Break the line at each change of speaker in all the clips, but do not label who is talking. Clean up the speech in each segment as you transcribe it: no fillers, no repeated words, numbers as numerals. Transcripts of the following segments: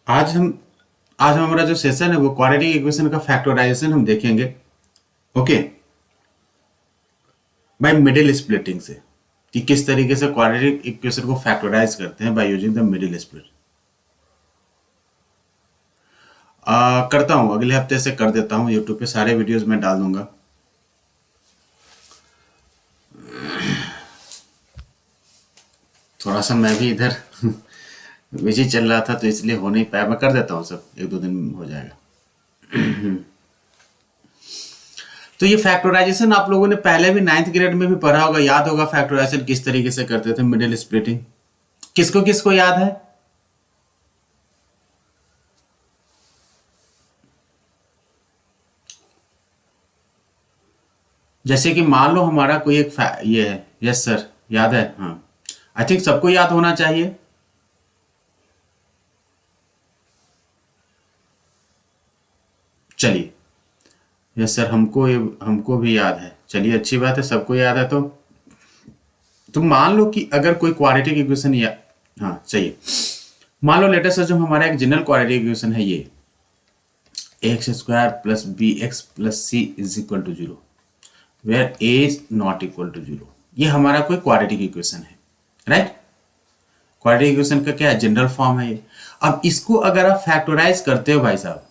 आज हम आज हमारा जो सेशन है वो क्वाड्रेटिक इक्वेशन का फैक्टराइजेशन हम देखेंगे। ओके, बाय मिडिल स्प्लिटिंग से, कि किस तरीके से क्वाड्रेटिक इक्वेशन को फैक्टराइज करते हैं bye using the middle split. करता हूँ, अगले हफ्ते से कर देता हूँ। यूट्यूब पे सारे वीडियोस मैं डाल दूंगा। थोड़ा सा मैं भी इधर बिजी चल रहा था तो इसलिए हो नहीं पाया। मैं कर देता हूँ, सब एक दो दिन में हो जाएगा। तो ये फैक्टराइजेशन आप लोगों ने पहले भी 9th ग्रेड में भी पढ़ा होगा, याद होगा फैक्टराइजेशन किस तरीके से करते थे, मिडिल स्प्लिटिंग। किसको किसको याद है? जैसे कि मान लो हमारा कोई एक ये है। यस सर, याद है। हाँ, आई थिंक सबको याद होना चाहिए। चलिए, यस सर, हमको भी याद है। चलिए, अच्छी बात है, सबको याद है। तो मान लो कि अगर कोई क्वाड्रेटिक इक्वेशन या हाँ चाहिए, मान लो लेटेस्ट जो हमारा एक जनरल क्वाड्रेटिक इक्वेशन है, ये x square plus b x plus c is equal to zero, where a is not equal to zero. ये हमारा कोई क्वाड्रेटिक इक्वेशन है, राइट। क्वाड्रेटिक इक्वेशन का क्या है? जनरल फॉर्म है ये। अब इसको अगर आप फैक्टराइज करते हो भाई साहब,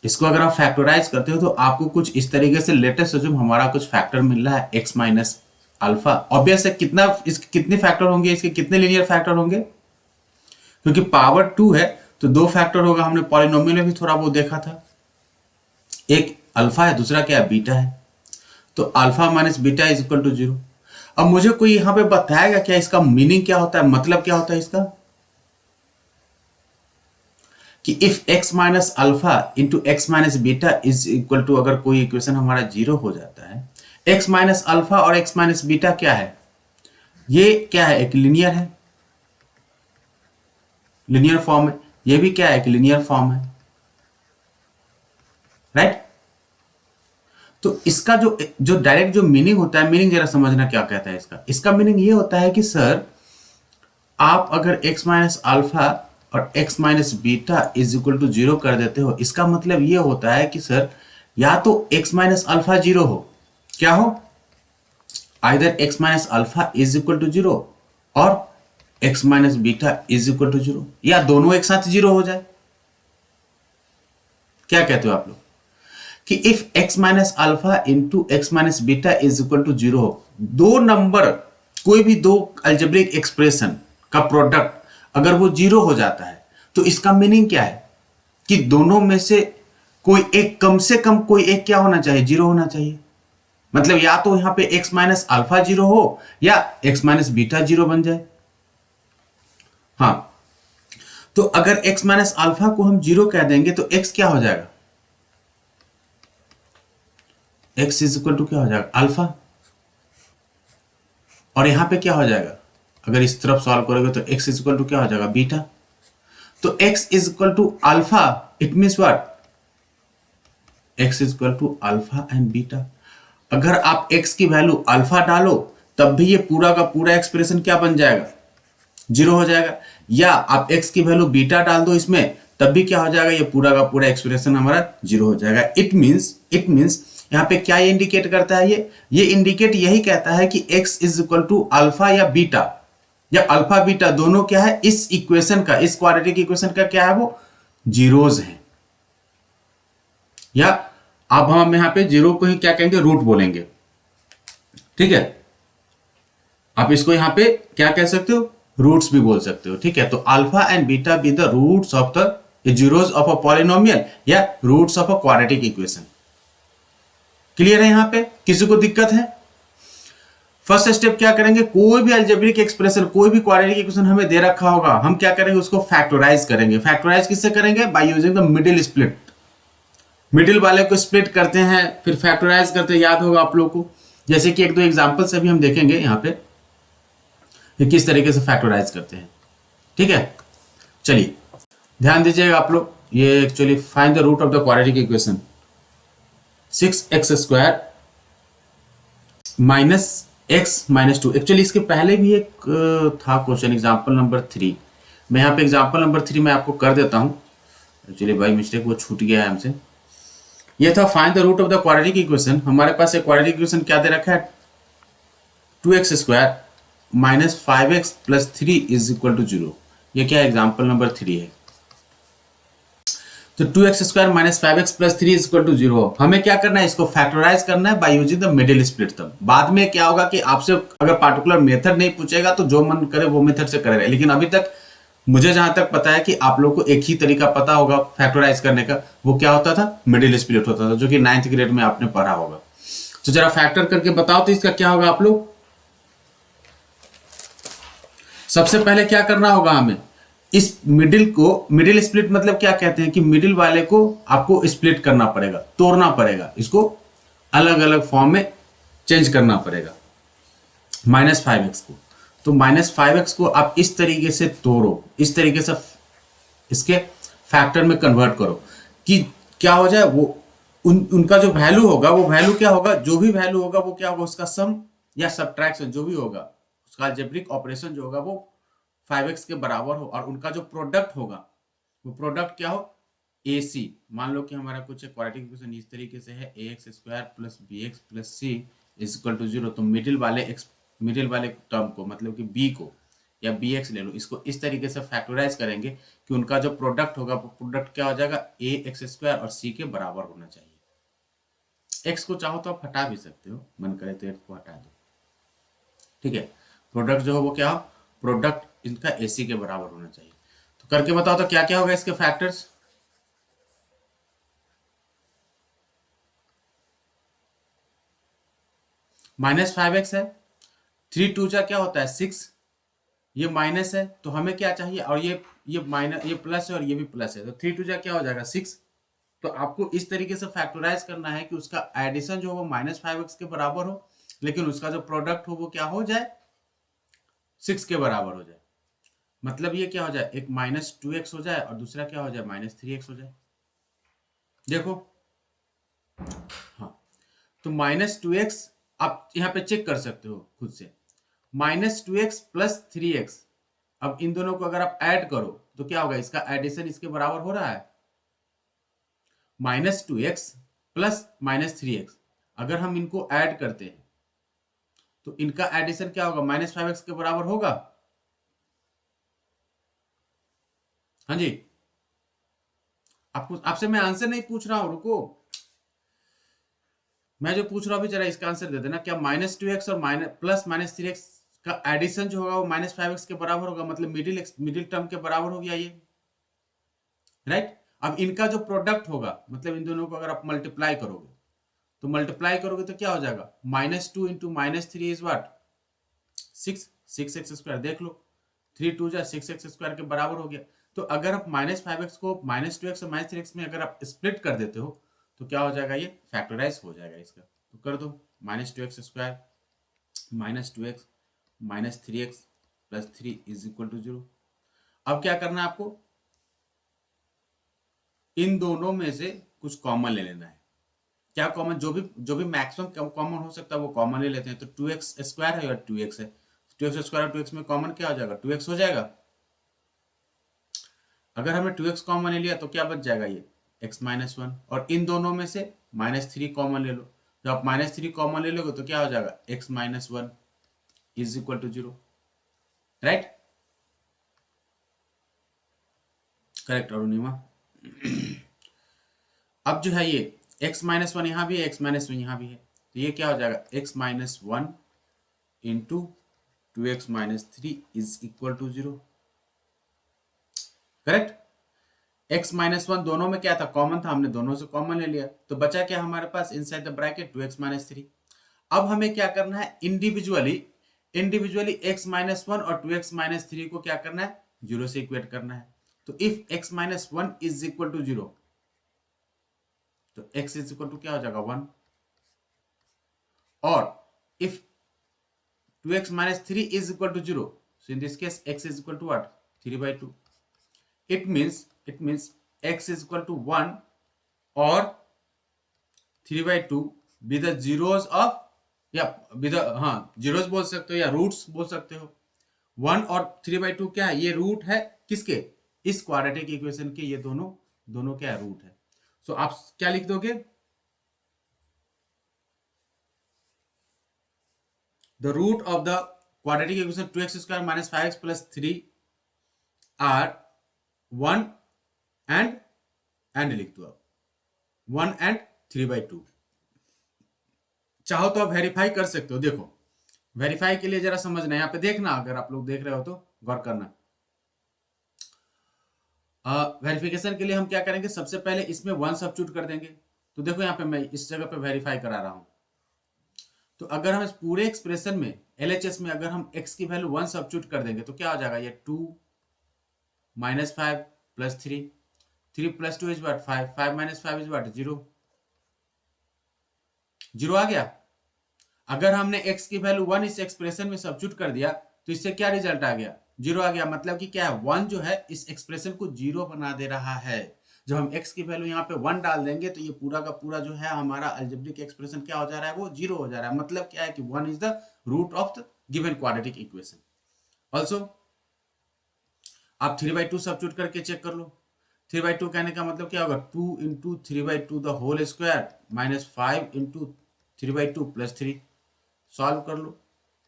इसको अगर आप फैक्टराइज करते हो तो आपको कुछ इस तरीके से लेटेस्ट जो हमारा कुछ फैक्टर मिल रहा है, एक्स माइनस अल्फा। ऑब्वियस है, कितने फैक्टर होंगे इसके? कितने लीनियर फैक्टर होंगे? क्योंकि पावर 2 है तो 2 फैक्टर होगा। हमने पॉलिनोमियल में भी थोड़ा बहुत देखा था। एक अल्फा है, दूसरा क्या है? बीटा है। तो alpha minus beta is equal to zero. अब मुझे कोई यहां पे बताएगा क्या इसका मीनिंग क्या होता है, मतलब क्या होता है इसका? कि if x minus alpha into x minus beta is equal to, अगर कोई इक्वेशन हमारा जीरो हो जाता है, x माइनस अल्फा और x माइनस बीटा क्या है? ये क्या है? एक लीनियर है, लीनियर फॉर्म है। ये भी क्या है? एक लीनियर फॉर्म है, राइट। तो इसका जो जो डायरेक्ट जो मीनिंग होता है, मीनिंग जरा समझना क्या कहता है इसका। इसका मीनिंग ये होता है कि सर, आप अगर x माइनस अल्फा और x minus beta is equal to zero कर देते हो, इसका मतलब ये होता है कि सर, या तो x माइनस अल्फा जीरो हो, क्या हो? Either x minus alpha is equal to zero और x minus beta is equal to zero, या दोनों एक साथ जीरो हो जाए। क्या कहते हो आप लोग कि if x minus alpha into x minus beta is equal to zero हो, दो नंबर, कोई भी दो अल्जेब्रिक एक्सप्रेशन का प्रोडक्ट अगर वो जीरो हो जाता है, तो इसका मीनिंग क्या है? कि दोनों में से कोई एक, कम से कम कोई एक क्या होना चाहिए? जीरो होना चाहिए। मतलब या तो यहां पे x माइनस अल्फा जीरो हो या x माइनस बीटा जीरो बन जाए। हाँ, तो अगर x माइनस अल्फा को हम जीरो कह देंगे तो x क्या हो जाएगा? x इज इक्वल टू क्या हो जाएगा? अल्फा। और यहां पे क्या हो जाएगा? अगर इस तरफ सॉल्व करोगे तो x इज इक्वल टू क्या हो जाएगा? बीटा। तो x is equal to alpha, it means what? x is equal to alpha and beta. अगर आप x की वैल्यू अल्फा डालो तब भी ये पूरा का पूरा एक्सप्रेशन क्या बन जाएगा? जीरो हो जाएगा। या आप x की वैल्यू बीटा डाल दो इसमें, तब भी क्या हो जाएगा? ये पूरा का पूरा एक्सप्रेशन हमारा जीरो हो जाएगा। इट मीन्स यहां पे क्या ये इंडिकेट करता है? ये इंडिकेट यही कहता है कि x is equal to alpha या बीटा, या अल्फा बीटा दोनों क्या है इस इक्वेशन का, इस क्वाड्रेटिक इक्वेशन का क्या है? वो जीरोज है। या अब हम यहां पे जीरो को ही क्या कहेंगे? रूट बोलेंगे, ठीक है। आप इसको यहां पे क्या कह सकते हो? रूट्स भी बोल सकते हो, ठीक है। तो alpha and beta be the roots of the zeroes of a polynomial या roots of a quadratic equation. Clear है? यहां पे किसी को दिक्कत है? फर्स्ट स्टेप क्या करेंगे? कोई भी अलजेब्रिक एक्सप्रेशन, कोई भी क्वाड्रेटिक इक्वेशन हमें दे रखा होगा, हम क्या करेंगे? उसको फैक्टराइज करेंगे। फैक्टराइज किससे करेंगे? Bye using the middle split. Middle वाले को स्प्लिट करते हैं फिर फैक्टराइज करते हैं, याद होगा आप लोग को। जैसे कि एक दो एग्जांपल से भी हम देखेंगे यहां पे कि किस तरीके से फैक्टराइज करते हैं, ठीक है। चलिए ध्यान दीजिएगा आप लोग। ये actually find the root of the quadratic equation. 6x² minus x minus 2। Actually इसके पहले भी एक था क्वेश्चन, एग्जाम्पल नंबर 3, मैं यहाँ पे एग्जाम्पल नंबर 3 मैं आपको कर देता हूँ। एक्चुअली बाई मिस्टेक वो छूट गया है हमसे। ये था find the root of the quadratic equation. हमारे पास एक क्वाड्रेटिक इक्वेशन क्या दे रखा है, 2x² minus 5x plus 3 is equal to 0। ये क्या एग्जाम्पल नंबर 3 है। तो 2x² minus 5x plus 3 is equal to 0। हमें क्या करना है, इसको फैक्टराइज करना है by using the middle split thumb. बाद में क्या होगा कि आपसे अगर पार्टिकुलर मेथड नहीं पूछेगा तो जो मन करे वो मेथड से करेगा, लेकिन अभी तक मुझे जहां तक पता है कि आप लोग को एक ही तरीका पता होगा फैक्टराइज करने का। वो क्या होता था, मिडिल स्प्लिट होता था, जो कि 9th ग्रेड में आपने पढ़ा होगा। तो जरा फैक्टर करके बताओ तो इसका क्या होगा आप लोग। सबसे पहले क्या करना होगा हमें, इस मिडिल स्प्लिट मतलब क्या कहते हैं कि मिडिल वाले को आपको स्प्लिट करना पड़ेगा, तोड़ना पड़ेगा, इसको अलग अलग फॉर्म में चेंज करना पड़ेगा -5x को। तो -5x को आप इस तरीके से तोड़ो, इस तरीके से इसके फैक्टर में कन्वर्ट करो कि क्या हो जाए, वो उनका जो वैल्यू होगा वो वैल्यू क्या होगा, जो भी वैल्यू होगा वो क्या होगा, उसका सम या सब्ट्रैक्शन जो भी होगा, उसका अलजेब्रिक ऑपरेशन जो होगा वो 5x के बराबर हो, और उनका जो प्रोडक्ट होगा वो प्रोडक्ट क्या हो, AC। मान लो कि हमारा कुछ क्वाड्रेटिक इक्वेशन इस तरीके से है, ax² plus bx plus c is equal to 0। तो मिडिल वाले टर्म को मतलब कि b को या bx ले लो, इसको इस तरीके से फैक्टराइज करेंगे कि उनका जो प्रोडक्ट होगा वो प्रोडक्ट क्या हो जाएगा, ax² और c के बराबर होना चाहिए। x को चाहो तो आप हटा भी सकते हो, मन करे तो x को हटा दो, ठीक है। प्रोडक्ट जो हो वो क्या हो, प्रोडक्ट इनका AC के बराबर होना चाहिए। तो करके बताओ तो क्या क्या होगा इसके फैक्टर्स। -5x है, 3 2 क्या होता है 6, ये माइनस है तो हमें क्या चाहिए, और ये माइनस, ये प्लस है और ये भी प्लस है, तो 3 2 क्या हो जाएगा 6। तो आपको इस तरीके से फैक्टराइज करना है कि उसका एडिशन जो हो -5x के बराबर हो, लेकिन उसका जो प्रोडक्ट हो वो क्या हो जाए, 6 के बराबर हो जाए। मतलब ये क्या हो जाए, एक -2x हो जाए और दूसरा क्या हो जाए -3x हो जाए। देखो, हाँ, तो -2x आप यहाँ पे चेक कर सकते हो खुद से, -2x प्लस 3x। अब इन दोनों को अगर आप ऐड करो तो क्या होगा, इसका एडिशन इसके बराबर हो रहा है, -2x प्लस -3x। अगर हम इनको ऐड करते हैं तो इनका एडिशन क्या होगा, -5x के बराबर होगा। हाँ जी, आपसे मैं आंसर नहीं पूछ रहा हूं, रुको, मैं जो पूछ रहा हूं अभी जरा इसका आंसर दे देना। क्या -2x और प्लस -3x का एडिशन जो होगा वो -5x के बराबर होगा, मतलब मिडिल टर्म के बराबर हो गया ये, राइट। अब इनका जो प्रोडक्ट होगा, मतलब इन दोनों को अगर आप मल्टीप्लाई करोगे तो क्या हो जाएगा, -2 इंटू -3 इज व्हाट, 6x²। देख लो 3 2 6x² के बराबर हो गया। तो अगर आप -5x को -2x और -3x में अगर आप स्प्लिट कर देते हो तो क्या हो जाएगा, ये फैक्टराइज हो जाएगा इसका। तो कर दो -2x² -2x -3x plus 3 is equal to 0। अब क्या करना है आपको, इन दोनों में से कुछ कॉमन ले लेना है। क्या कॉमन, जो भी मैक्सिमम कॉमन हो सकता है वो कॉमन ले लेते हैं। तो 2x² है और 2x है, 2x² और 2x में कॉमन क्या हो जाएगा, 2x हो जाएगा। अगर हमने 2x कॉमन ले लिया तो क्या बच जाएगा, ये x-1। और इन दोनों में से -3 कॉमन ले लो, जब आप -3 कॉमन ले लोगे तो क्या हो जाएगा, x-1 is equal to 0, right. Correct Arunima. अब जो है ये x-1 यहां भी है, x-1 यहां भी है, तो ये क्या हो जाएगा, x-1 into 2x-3 is equal to 0, correct. x-1 दोनों में क्या था, कॉमन था, हमने दोनों से कॉमन ले लिया, तो बचा क्या हमारे पास इनसाइड द ब्रैकेट 2x-3। अब हमें क्या करना है, इंडिविजुअली x-1 और 2x-3 को क्या करना है, 0 से इक्वेट करना है। तो if x-1 is equal to 0, तो x इज इक्वल टू क्या हो जाएगा 1, और if 2x-3 is equal to 0, so in this case x is equal to what, 3/2। it means x is equal to 1 or 3/2 with the zeros of, या with the, हाँ, zeros बोल सकते हो या रूट्स बोल सकते हो, 1 और 3/2 क्या है, ये रूट है किसके, इस क्वाड्रेटिक इक्वेशन के, ये दोनों दोनों क्या रूट है। सो आप क्या लिख दोगे, the root of the quadratic equation 2x² - 5x + 3 are 1 and लिख दो आप 1 एंड 3/2। चाहो तो आप वेरीफाई कर सकते हो। देखो वेरीफाई के लिए जरा समझना, यहाँ पे देखना, अगर आप लोग देख रहे हो तो गौर करना। वेरिफिकेशन के लिए हम क्या करेंगे, सबसे पहले इसमें 1 सब्स्टिट्यूट कर देंगे। तो देखो यहाँ पे मैं इस जगह पे वेरीफाई करा रहा हूं। तो अगर हम इस पूरे एक्सप्रेशन में LHS में अगर हम x की वैल्यू 1 सब्स्टिट्यूट कर देंगे तो क्या हो जाएगा, ये 2 - 5 + 3, 3 + 2 इज व्हाट 5, 5 - 5 इज व्हाट 0, 0 आ गया। अगर हमने x की वैल्यू 1 इस एक्सप्रेशन में सब्स्टिट्यूट कर दिया तो इससे क्या रिजल्ट आ गया, 0 आ गया। मतलब कि क्या है, 1 जो है इस एक्सप्रेशन को 0 बना दे रहा है। जब हम x की वैल्यू यहाँ पे 1 डाल देंगे तो ये पूरा का पूरा जो है हमारा अलजेब्रिक एक्सप्रेशन क्या हो जा रहा है, वो 0 हो जा रहा है। मतलब क्या है कि 1 is the root of the given quadratic equation. Also आप 3/2 सब्स्टिट्यूट करके चेक कर लो। 3/2 कहने का मतलब क्या होगा, 2 × 3/2 the whole square minus 5 × 3/2 + 3। Solve कर लो,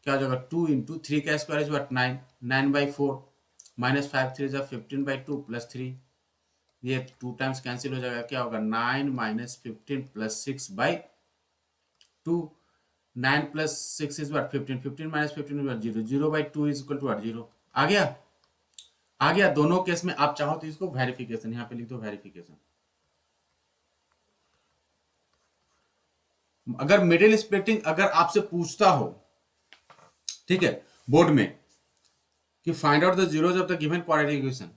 क्या हो जाएगा, 2 × 3 का square is what 9, 9/4 minus 5 3 is 15/2 + 3। ये 2 टाइम्स कैंसिल हो जाएगा, क्या होगा 9 - 15 + 6/2, 9 + 6 is what 15, 15 - 15 is what 0, 0/2 is equal to what 0। आ गया, आ गया। दोनों केस में आप चाहो तो इसको वेरिफिकेशन यहाँ पे लिख दो, वेरिफिकेशन। अगर मिडिल स्प्लिटिंग अगर आपसे पूछता हो, ठीक है, बोर्ड में कि find out the zeroes of the given quadratic equation,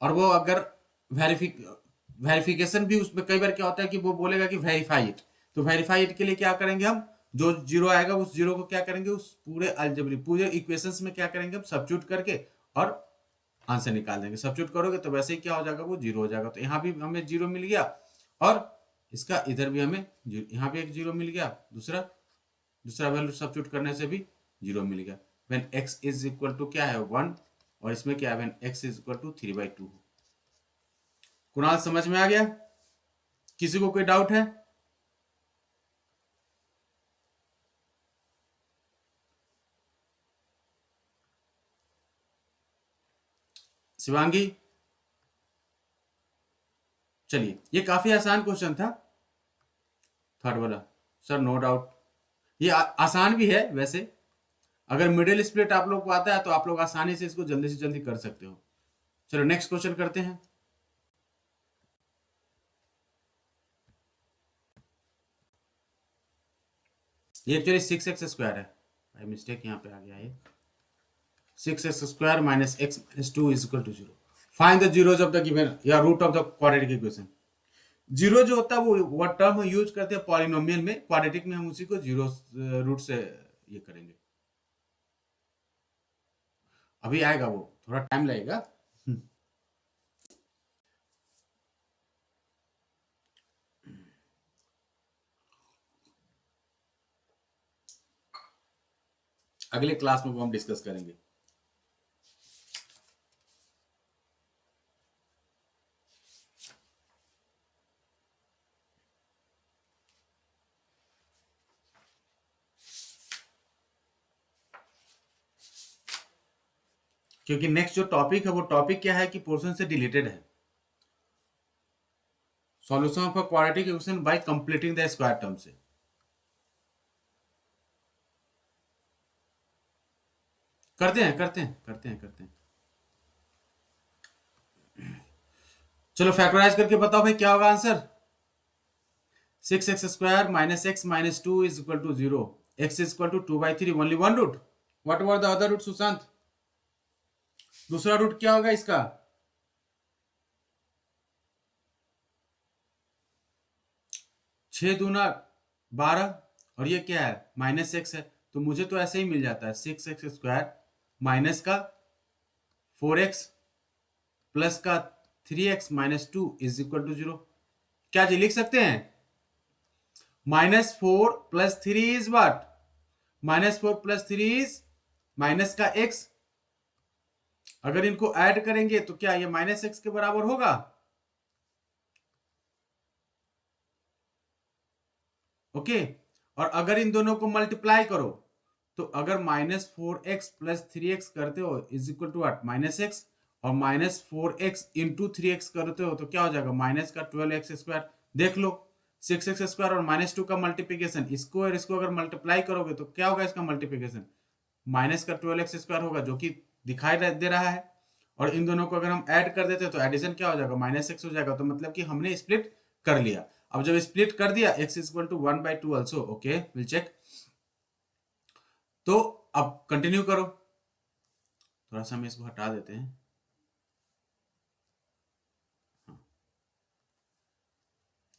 और वो अगर वेरिफिकेशन भी उसमें कई बार क्या होता है कि वो बोलेगा कि वेरीफाई इट, तो वेरीफाई इट के लिए क्या करेंगे हम, जो जीरो आएगा उस जीरो को क्या करेंगे, उस पूरे अलजेब्रिक पूरे इक्वेशंस में क्या करेंगे हम, सब्स्टिट्यूट करके और आंसर निकाल देंगे। सब्स्टिट्यूट करोगे तो वैसे ही क्या हो जाएगा, वो 0 हो जाएगा। तो यहाँ भी हमें 0 मिल गया और इसका इधर भी हमें यहाँ भी एक 0 मिल गया, दूसरा वैल्यू सब्स्टिट्यूट करने से भी 0 मिल गया। When x is equal to क्या है 1, और इसमें क्या है, when x is equal to 3/2। Kunal समझ में आ गया, किसी को कोई डाउट है? शिवांगी, चलिए ये काफी आसान क्वेश्चन था, थर्ड वाला। सर नो डाउट ये आसान भी है वैसे। अगर मिडिल स्प्लिट आप लोग को आता है तो आप लोग आसानी से इसको जल्दी से जल्दी कर सकते हो। चलो नेक्स्ट क्वेश्चन करते हैं। ये एक्चुअली 6x² है, बाय मिस्टेक यहाँ पे आ गया ये। 6x² - x - 2 is equal to 0। Find the zeroes of the given या root of the quadratic equation. Zero जो होता है वो टर्म यूज करते हैं पॉलिनोमियल में, क्वाड्रेटिक में हम उसी को जीरो रूट से ये करेंगे। अभी आएगा, वो थोड़ा टाइम लगेगा। अगले क्लास में वो हम डिस्कस करेंगे। क्योंकि नेक्स्ट जो टॉपिक है वो टॉपिक क्या है कि पोर्शन से डिलीटेड है, solution of a quadratic equation bye completing the square term से। करते हैं। चलो फैक्टराइज करके बताओ भाई क्या होगा answer. 6x² - x - 2 is equal to 0, x is equal to 2/3, only one root. What were the other root Sushant? दूसरा रूट क्या होगा इसका? 6 दूना 12, और ये क्या है -x है, तो मुझे तो ऐसे ही मिल जाता है 6x² माइनस का 4x प्लस का 3x - 2 इज इक्वल टू 0। क्या जी लिख सकते हैं? -4 + 3 इज व्हाट, -4 + 3 इज माइनस का x अगर इनको ऐड करेंगे तो क्या ये -x के बराबर होगा? ओके। और अगर इन दोनों को मल्टीप्लाई करो तो अगर -4x प्लस 3x करते हो is equal to what, -x, और -4x इंटू 3x करते हो तो क्या हो जाएगा, माइनस का 12x²। देख लो 6x² और -2 का मल्टीप्लीकेशन, इसको और इसको अगर मल्टीप्लाई करोगे तो क्या होगा इसका मल्टीप्लीकेशन, माइनस का 12x² होगा, जो कि दिखाई दे रहा है। और इन दोनों को अगर हम ऐड कर देते तो एडिशन क्या हो जाएगा, -x हो जाएगा। तो मतलब कि हमने स्प्लिट कर लिया। अब जब स्प्लिट कर दिया x is equal to 1/2 also, okay will check. तो अब कंटिन्यू करो, थोड़ा सा हम इसको हटा देते हैं। हाँ।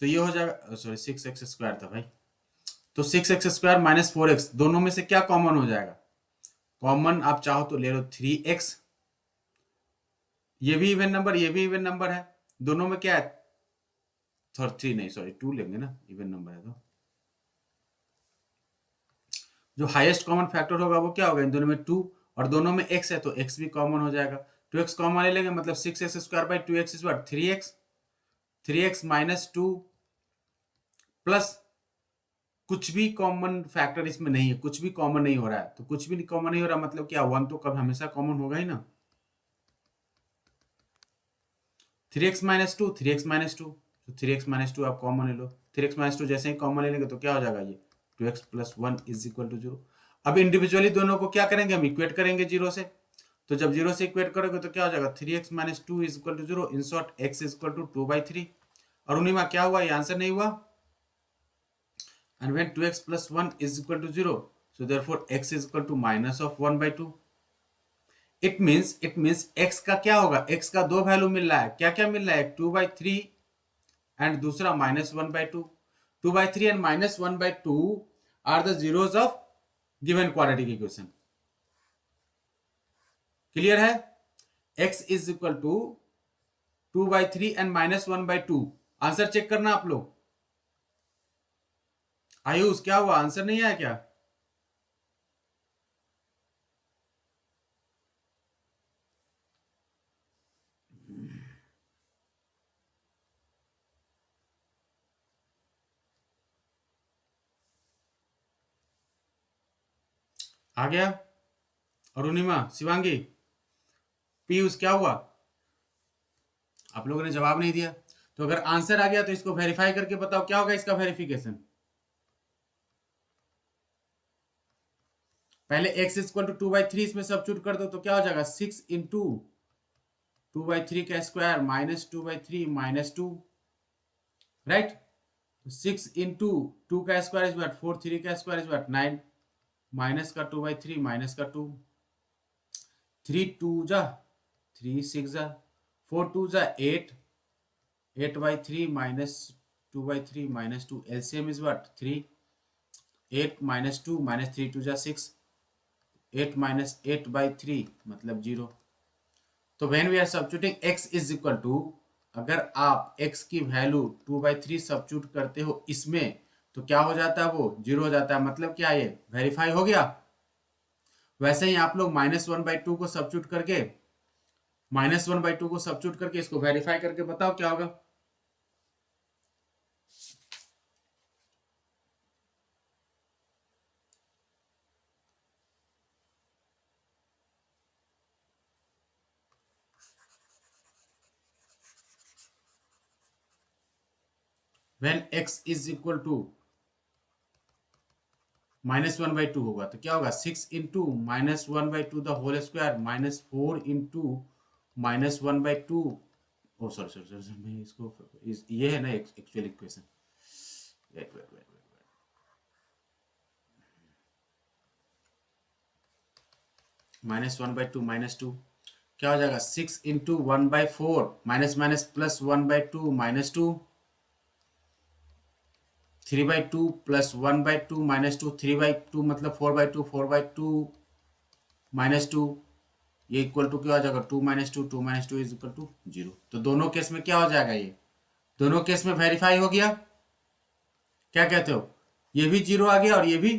तो ये हो जाएगा, सॉरी 6x² था भाई। तो 6x² माइनस 4x दोनों में से क्या कॉमन हो जाएगा, कॉमन आप चाहो तो ले लो 3x। ये भी इवन नंबर, ये भी इवन नंबर है, दोनों में क्या है, 3 नहीं सॉरी 2 लेंगे ना, इवन नंबर है तो जो हाईएस्ट कॉमन फैक्टर होगा वो क्या होगा, इन दोनों में 2, और दोनों में x है तो x भी कॉमन हो जाएगा। 2x कॉमन ले लेंगे मतलब 6x² by 2x is what, 3x। 3x minus 2 plus कुछ भी कॉमन फैक्टर इसमें नहीं है, कुछ भी कॉमन नहीं हो रहा है। तो कुछ भी कॉमन नहीं हो रहा मतलब क्या, 1 तो कब हमेशा कॉमन होगा ही ना। 3x माइनस 2, 3x माइनस 2, तो 3x माइनस 2 आप कॉमन ले लो। 3x माइनस 2 जैसे ही कॉमन ले लेंगे तो क्या हो जाएगा, ये 2x plus 1 is equal to 0। अब इंडिविजुअली दोनों को क्या करेंगे, हम इक्वेट करेंगे 0 से। तो जब 0 से इक्वेट करोगे तो क्या हो जाएगा, 3x minus 2 is equal to 0, in short x is equal to 2/3। Arunima क्या हुआ, ये आंसर नहीं हुआ। And when 2x plus 1 is equal to 0, so therefore x is equal to minus of 1/2। It means x का क्या होगा, x का दो वैल्यू मिल रहा है, क्या क्या मिल रहा है, 2/3 एंड दूसरा -1/2। 2/3 and -1/2 are the zeros of given quadratic equation. Clear है, x is equal to 2/3 and -1/2। Answer check करना आप लोग। आयुष क्या हुआ, आंसर नहीं आया क्या? आ गया? अरुणिमा, शिवांगी, पीयूष क्या हुआ, आप लोगों ने जवाब नहीं दिया। तो अगर आंसर आ गया तो इसको वेरीफाई करके बताओ क्या होगा इसका वेरिफिकेशन। पहले x इक्वल टू 2/3 इसमें सब्स्टिट्यूट कर दो तो क्या हो जाएगा, 6 इंटू 2/3 का स्क्वायर -2/3 -2, राइट। 6 इंटू 2 का स्क्वायर इज व्हाट 4, 3 का स्क्वायर इज व्हाट 9, माइनस का 2/3 माइनस का 2, 3 2 जा 3 6 जा 4 2 जा 8, 8/3 माइनस 2/3 -2, एलसीएम इज व्हाट 3, 8 -2 -3 2 जा 6, 8 माइनस 8/3 मतलब 0। तो when we are substituting x is equal to, अगर आप x की वैल्यू 2/3 सब्स्टिट्यूट करते हो इसमें तो क्या हो जाता है, वो 0 हो जाता है। मतलब क्या, ये वेरीफाई हो गया। वैसे ही आप लोग -1/2 को सब्स्टिट्यूट करके, -1/2 को सब्स्टिट्यूट करके इसको वेरीफाई करके बताओ क्या होगा। When x is equal to -1/2 होगा तो क्या होगा, 6 into -1/2 the whole square -4 into -1/2। Oh sorry sorry sorry, मैं इसको ये है ना actual equation, wait wait wait wait, -1/2 -2 क्या हो जाएगा, 6 into 1/4 minus minus plus 1/2 -2, 3/2 plus 1/2 -2, 3/2 मतलब 4/2, 4/2 -2, ये इक्वल टू क्या हो जाएगा, 2 -2, 2 -2 इज इक्वल टू 0। तो दोनों केस में क्या हो जाएगा, ये दोनों केस में वेरीफाई हो गया। क्या कहते हो, ये भी 0 आ गया और ये भी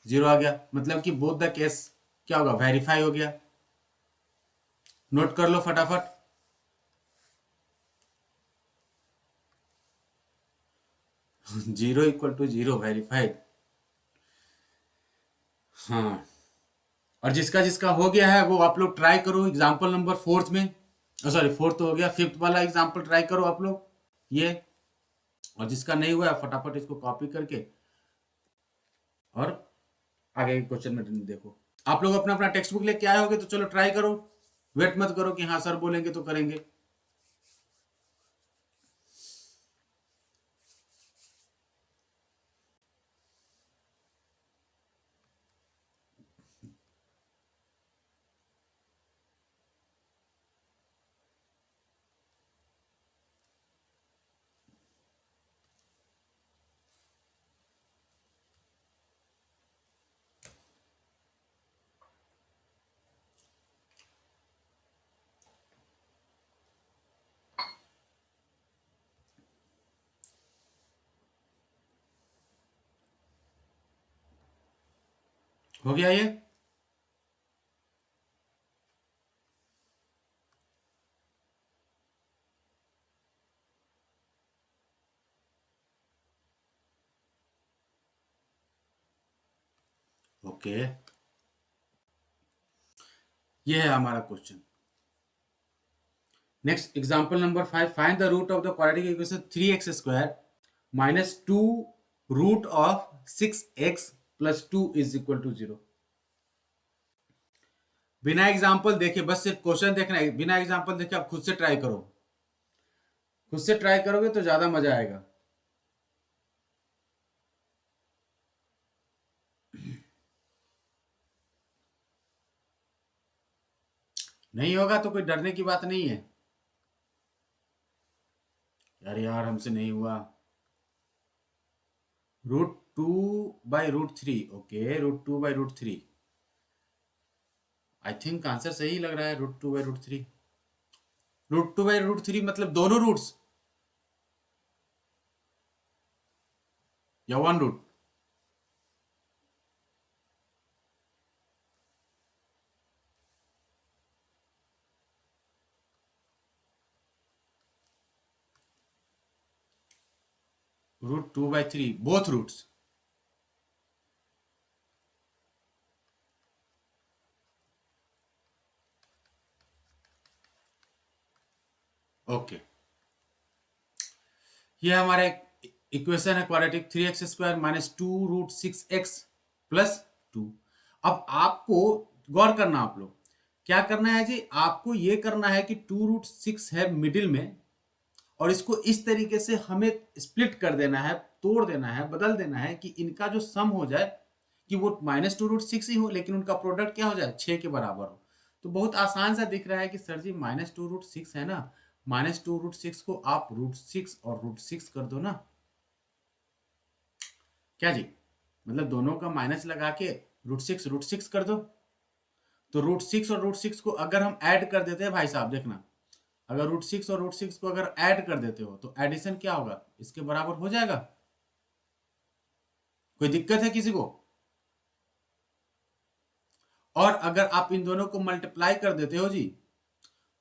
0 आ गया, मतलब कि बोथ द केस क्या होगा, वेरीफाई हो गया। नोट कर लो फटाफट। Zero equal to zero verified. हाँ, और जिसका जिसका हो गया है वो आप लोग ट्राई करो एग्जाम्पल नंबर फोर्थ में, सॉरी फोर्थ तो हो गया, फिफ्थ वाला एग्जाम्पल ट्राई करो आप लोग ये। और जिसका नहीं हुआ है फटाफट इसको कॉपी करके और आगे के क्वेश्चन में देखो। आप लोग अपना अपना टेक्स्ट बुक लेके आए होगे तो चलो ट्राई करो, वेट मत करो कि हाँ सर बोलेंगे तो करेंगे। हो गया ये? ओके, ये है हमारा question. Next example number 5, find the root of the quadratic equation 3x square minus 2 root of 6x plus 2 is equal to 0। बिना एग्जाम्पल देखे, बस सिर्फ क्वेश्चन देखना है, बिना एग्जाम्पल देखे आप खुद से ट्राई करो। खुद से ट्राई करोगे तो ज्यादा मजा आएगा। नहीं होगा तो कोई डरने की बात नहीं है। यार यार हमसे नहीं हुआ। √2/√3, ओके, √2/√3। आई थिंक आंसर सही लग रहा है, √2/√3। √2/√3 मतलब दोनों रूट्स या one root? √2/3 both roots. Okay, ये हमारा इक्वेशन है quadratic, 3x² minus 2√6x plus 2। अब आपको गौर करना, आप लोग क्या करना है जी, आपको ये करना है कि 2√6 है मिडिल में, और इसको इस तरीके से हमें स्प्लिट कर देना है, तोड़ देना है, बदल देना है कि इनका जो सम हो जाए कि वो -2√6 ही हो, लेकिन उनका प्रोडक्ट क्या हो जाए, 6 के बराबर हो। तो बहुत आसान सा दिख रहा है कि सर जी -2√6 है ना, -2√6 को आप √6 और √6 कर दो ना। क्या जी, मतलब दोनों का माइनस लगा के √6 कर दो। तो √6 और √6 को अगर हम ऐड कर देते हैं भाई साहब, देखना, अगर √6 और √6 को अगर ऐड कर देते हो तो एडिशन क्या होगा, इसके बराबर हो जाएगा। कोई दिक्कत है किसी को? और अगर आप इन दोनों को मल्टीप्लाई कर देते हो जी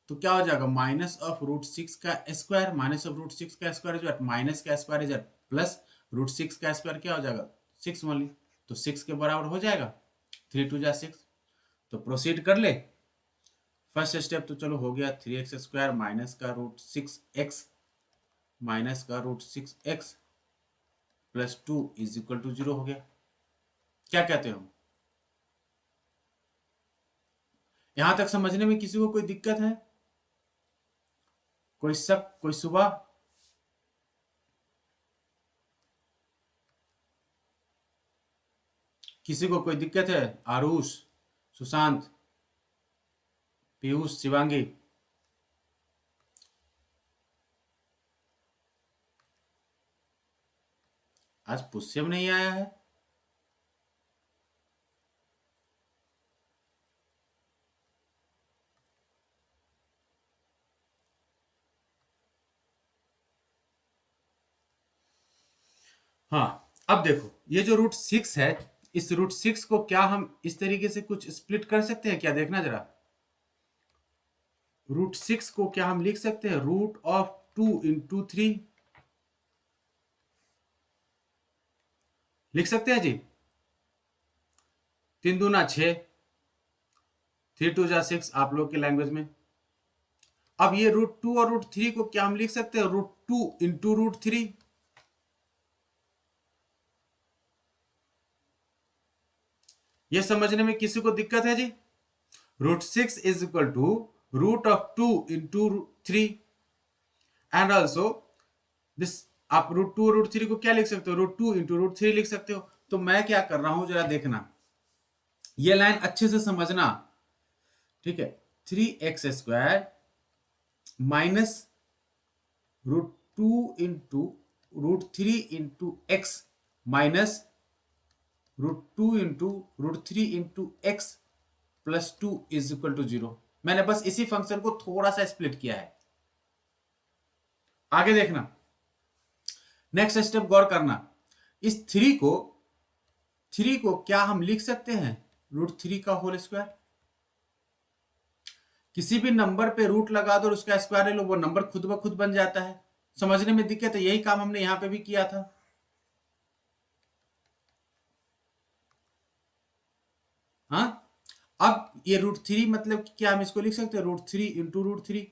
तो क्या हो जाएगा, -√6 का स्क्वायर, -√6 का स्क्वायर जो माइनस का स्क्वायर इज प्लस √6 का स्क्वायर क्या हो जाएगा, 6 ओनली। तो 6 के बराबर हो जाएगा, 3×2 = 6। तो प्रोसीड कर ले। फर्स्ट स्टेप तो चलो हो गया, 3x² माइनस का √6x माइनस का √6x plus 2 is equal to 0 हो गया। क्या कहते हो? यहां तक समझने में किसी को कोई दिक्कत है? कोई शक, कोई सुबह? किसी को कोई दिक्कत है? आरुष, सुशांत, पीयूष, शिवांगी? आज पुष्यम नहीं आया है। हाँ, अब देखो ये जो √6 है, इस √6 को क्या हम इस तरीके से कुछ स्प्लिट कर सकते हैं क्या, देखना जरा। रूट 6 को क्या हम लिख सकते हैं रूट ऑफ 2 इंटू 3 लिख सकते हैं जी। 3 दूना 6, 3 2 जा 6 आप लोग की लैंग्वेज में। अब ये रूट 2 और रूट 3 को क्या हम लिख सकते हैं रूट 2 इंटू रूट 3। ये समझने में किसी को दिक्कत है जी? Root 6 is equal to root of 2 into 3 and also this. आप रूट 2 रूट 3 को क्या लिख सकते हो रूट 2 इंटू रूट 3 लिख सकते हो। तो मैं क्या कर रहा हूं जरा देखना, ये लाइन अच्छे से समझना, ठीक है। 3x² minus root 2 into root 3 into x minus root 2 into root 3 into x plus 2 is equal to 0। मैंने बस इसी फंक्शन को थोड़ा सा स्प्लिट किया है। आगे देखना, नेक्स्ट स्टेप गौर करना। इस 3 को क्या हम लिख सकते हैं रूट 3 का होल स्क्वायर। किसी भी नंबर पे रूट लगा दो और उसका स्क्वायर ले लो, वो नंबर खुद ब खुद बन जाता है। समझने में दिक्कत है, यही काम हमने यहां पे भी किया था। हाँ, अब ये रूट 3 मतलब क्या हम इसको लिख सकते हैं रूट 3 इंटू रूट 3।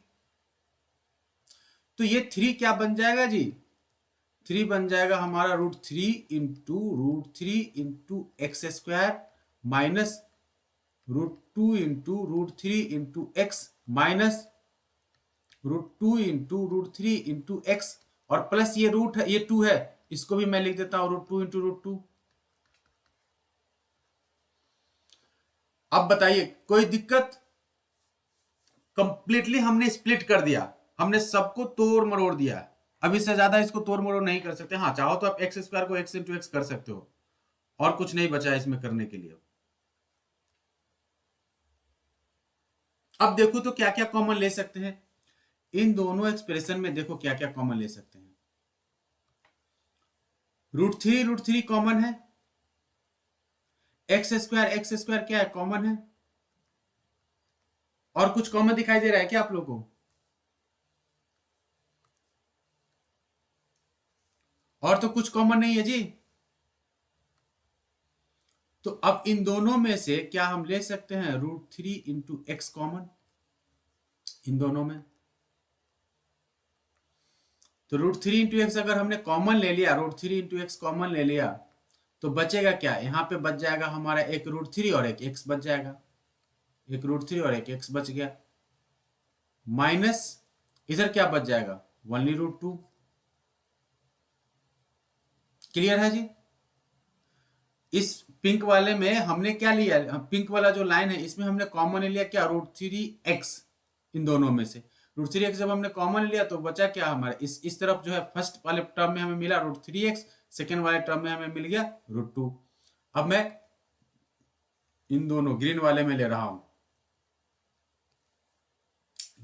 तो ये 3 क्या बन जाएगा जी? 3 बन जाएगा हमारा root 3 into x square minus root 2 into root 3 into x minus root 2 into root 3 into x और प्लस ये रूट है, ये 2 है, इसको भी मैं लिख देता हूं रूट 2 इंटू रूट 2। अब बताइए कोई दिक्कत? कंप्लीटली हमने स्प्लिट कर दिया, हमने सबको तोड़ मरोड़ दिया। अब इससे ज्यादा इसको तोड़ मरोड़ नहीं कर सकते। हाँ, चाहो तो आप एक्स स्क्वायर को एक्स इंटू एक्स कर सकते हो, और कुछ नहीं बचा है इसमें करने के लिए। अब देखो तो क्या क्या कॉमन ले सकते हैं इन दोनों एक्सप्रेशन में। देखो क्या क्या कॉमन ले सकते हैं। रूट 3 कॉमन है, एक्स स्क्वायर क्या है कॉमन है, और कुछ कॉमन दिखाई दे रहा है क्या आप लोगों को? और तो कुछ कॉमन नहीं है जी। तो अब इन दोनों में से क्या हम ले सकते हैं रूट 3 इंटू एक्स कॉमन इन दोनों में। तो रूट 3 इंटू एक्स अगर हमने कॉमन ले लिया, रूट 3 इंटू एक्स कॉमन ले लिया, तो बचेगा क्या? यहां पे बच जाएगा हमारा एक रूट 3 और एक एक्स बच जाएगा, एक रूट 3 और एक एक्स बच गया, माइनस इधर क्या बच जाएगा ओनली रूट 2। क्लियर है जी? इस पिंक वाले में हमने क्या लिया, पिंक वाला जो लाइन है इसमें हमने कॉमन लिया क्या रूट 3x इन दोनों में से। रूट 3x जब हमने कॉमन लिया तो बचा क्या हमारे इस तरफ जो है फर्स्ट वाले टर्म में हमें मिला रूट 3x, सेकेंड वाले टर्म में हमें मिल गया रूट 2। अब मैं इन दोनों ग्रीन वाले में ले रहा हूं,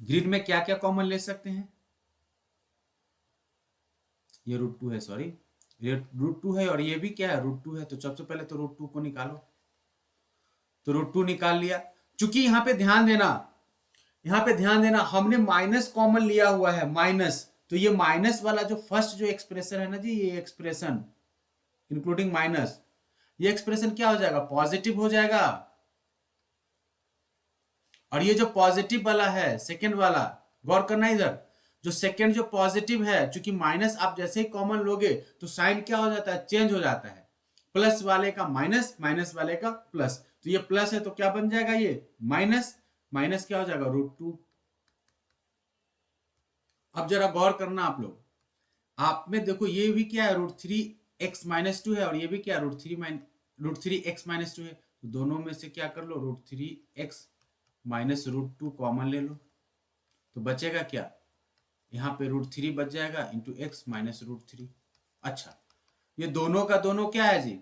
ग्रीन में क्या क्या कॉमन ले सकते हैं? ये रूट 2 है, सॉरी ये रूट 2 है और ये भी क्या है रूट 2 है। तो सबसे पहले तो रूट 2 को निकालो, तो रूट 2 निकाल लिया। चूंकि यहां पे ध्यान देना, यहां पे ध्यान देना हमने माइनस कॉमन लिया हुआ है, माइनस। तो ये माइनस वाला जो फर्स्ट जो एक्सप्रेशन है ना जी, ये एक्सप्रेशन इंक्लूडिंग माइनस, ये एक्सप्रेशन क्या हो जाएगा पॉजिटिव हो जाएगा। और ये जो पॉजिटिव वाला है सेकेंड वाला, गौर करना इधर, जो सेकेंड जो पॉजिटिव है, चूंकि माइनस आप जैसे ही कॉमन लोगे तो साइन क्या हो जाता है चेंज हो जाता है, प्लस वाले का माइनस, माइनस वाले का प्लस। तो ये प्लस है तो क्या बन जाएगा ये माइनस, माइनस क्या हो जाएगा रूट 2। अब जरा गौर करना आप लोग, आप में देखो ये भी क्या है रूट 3x माइनस 2 है और ये भी क्या रूट 3x माइनस 2 है। तो दोनों में से क्या कर लो root 3x minus root 2 common ले लो, तो बचेगा क्या यहाँ पे रूट 3 बच जाएगा इंटू एक्स माइनस रूट 3। अच्छा, ये दोनों का दोनों क्या है जी?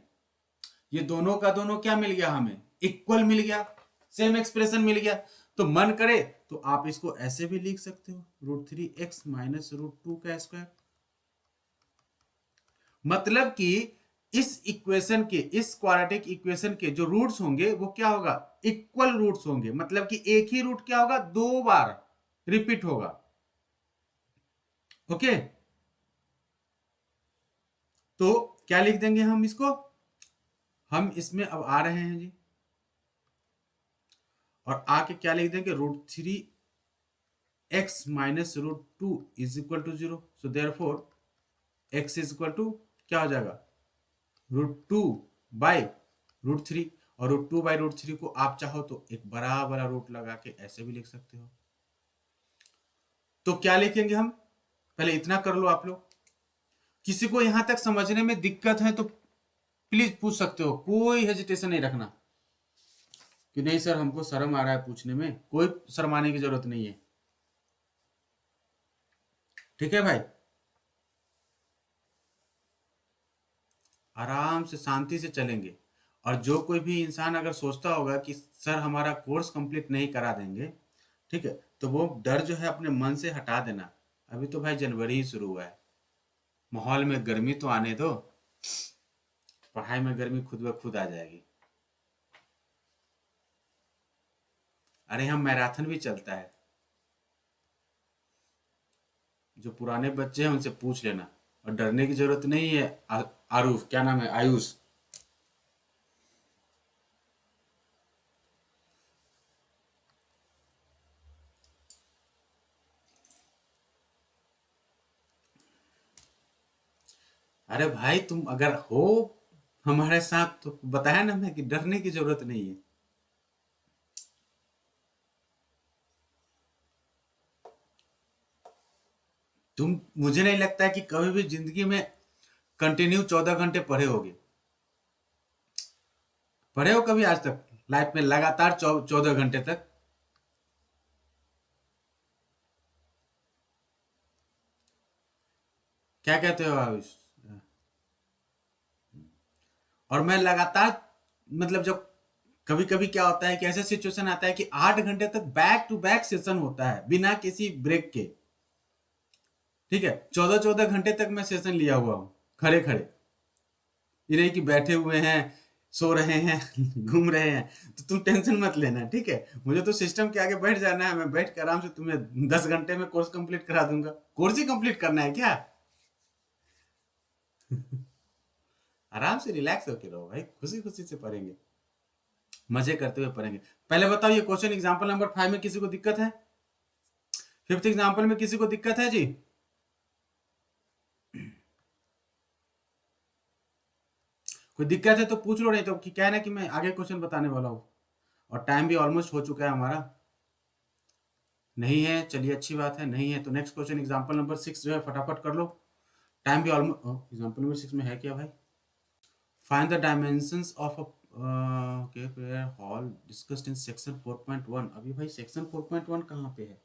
ये दोनों का दोनों क्या मिल गया हमें? इक्वल मिल गया, सेम एक्सप्रेशन मिल गया। तो मन करे तो आप इसको ऐसे भी लिख सकते हो रूट 3x माइनस रूट 2 का स्क्वायर। मतलब कि इस इक्वेशन के, इस क्वाड्रेटिक इक्वेशन के जो रूट्स होंगे वो क्या होगा इक्वल रूट्स होंगे। मतलब कि एक ही रूट क्या होगा दो बार, रिपीट होगा। ओके, तो क्या लिख देंगे हम इसको, हम इसमें अब आ रहे हैं जी, और आके क्या लिख देंगे, √3 x minus √2 is equal to 0। So therefore x is equal to क्या हो जाएगा, √2 बाई √3। और √2 बाई √3 को आप चाहो तो एक बड़ा बड़ा रूट लगा के ऐसे भी लिख सकते हो। तो क्या लिखेंगे हम, पहले इतना कर लो आप लोग। किसी को यहां तक समझने में दिक्कत है तो प्लीज पूछ सकते हो, कोई हेजिटेशन नहीं रखना कि नहीं सर हमको शर्म आ रहा है पूछने में, कोई शर्माने की जरूरत नहीं है। ठीक है भाई, आराम से शांति से चलेंगे। और जो कोई भी इंसान अगर सोचता होगा कि सर हमारा कोर्स कंप्लीट नहीं करा देंगे, ठीक है, तो वो डर जो है अपने मन से हटा देना। अभी तो भाई जनवरी ही शुरू हुआ है, माहौल में गर्मी तो आने दो, पढ़ाई में गर्मी खुद ब खुद आ जाएगी। अरे हम मैराथन भी चलता है, जो पुराने बच्चे हैं उनसे पूछ लेना, और डरने की जरूरत नहीं है। आरूफ क्या नाम है, आयुष, अरे भाई तुम अगर हो हमारे साथ तो बताया ना मैं कि डरने की जरूरत नहीं है। तुम, मुझे नहीं लगता है कि कभी भी जिंदगी में कंटिन्यू 14 घंटे पढ़े होगे, पढ़े हो कभी आज तक लाइफ में लगातार 14 घंटे तक? क्या कहते हो आयुष? और मैं लगातार, मतलब जब कभी कभी क्या होता है कि ऐसा सिचुएशन आता है कि 8 घंटे तक बैक टू बैक सेशन होता है बिना किसी ब्रेक के। ठीक है, 14 14 घंटे तक मैं सेशन लिया हुआ हूँ खड़े खड़े, ये नहीं कि बैठे हुए हैं, सो रहे हैं घूम रहे हैं। तो तुम टेंशन मत लेना, ठीक है, मुझे तो सिस्टम के आगे बैठ जाना है, मैं बैठ कर आराम से तुम्हें 10 घंटे में कोर्स कंप्लीट करा दूंगा। कोर्स ही कंप्लीट करना है क्या? आराम से रिलैक्स होके रहो भाई, खुशी खुशी से पढ़ेंगे, मजे करते हुए पढ़ेंगे। पहले बताओ ये क्वेश्चन एग्जांपल नंबर 5 में किसी को दिक्कत है? फिफ्थ एग्जांपल में किसी को दिक्कत है जी? कोई दिक्कत है तो पूछ लो, नहीं तो कि क्या है ना कि मैं आगे क्वेश्चन बताने वाला हूँ, और टाइम भी ऑलमोस्ट हो चुका है हमारा। नहीं है, चलिए अच्छी बात है, नहीं है तो नेक्स्ट क्वेश्चन एग्जांपल नंबर 6 जो है फटाफट कर लो, टाइम भी ऑलमोस्ट। एग्जांपल नंबर 6 में है क्या भाई? Find the dimensions of a okay prayer hall discussed in section 4.1। अभी भाई सेक्शन 4.1 कहाँ पे है?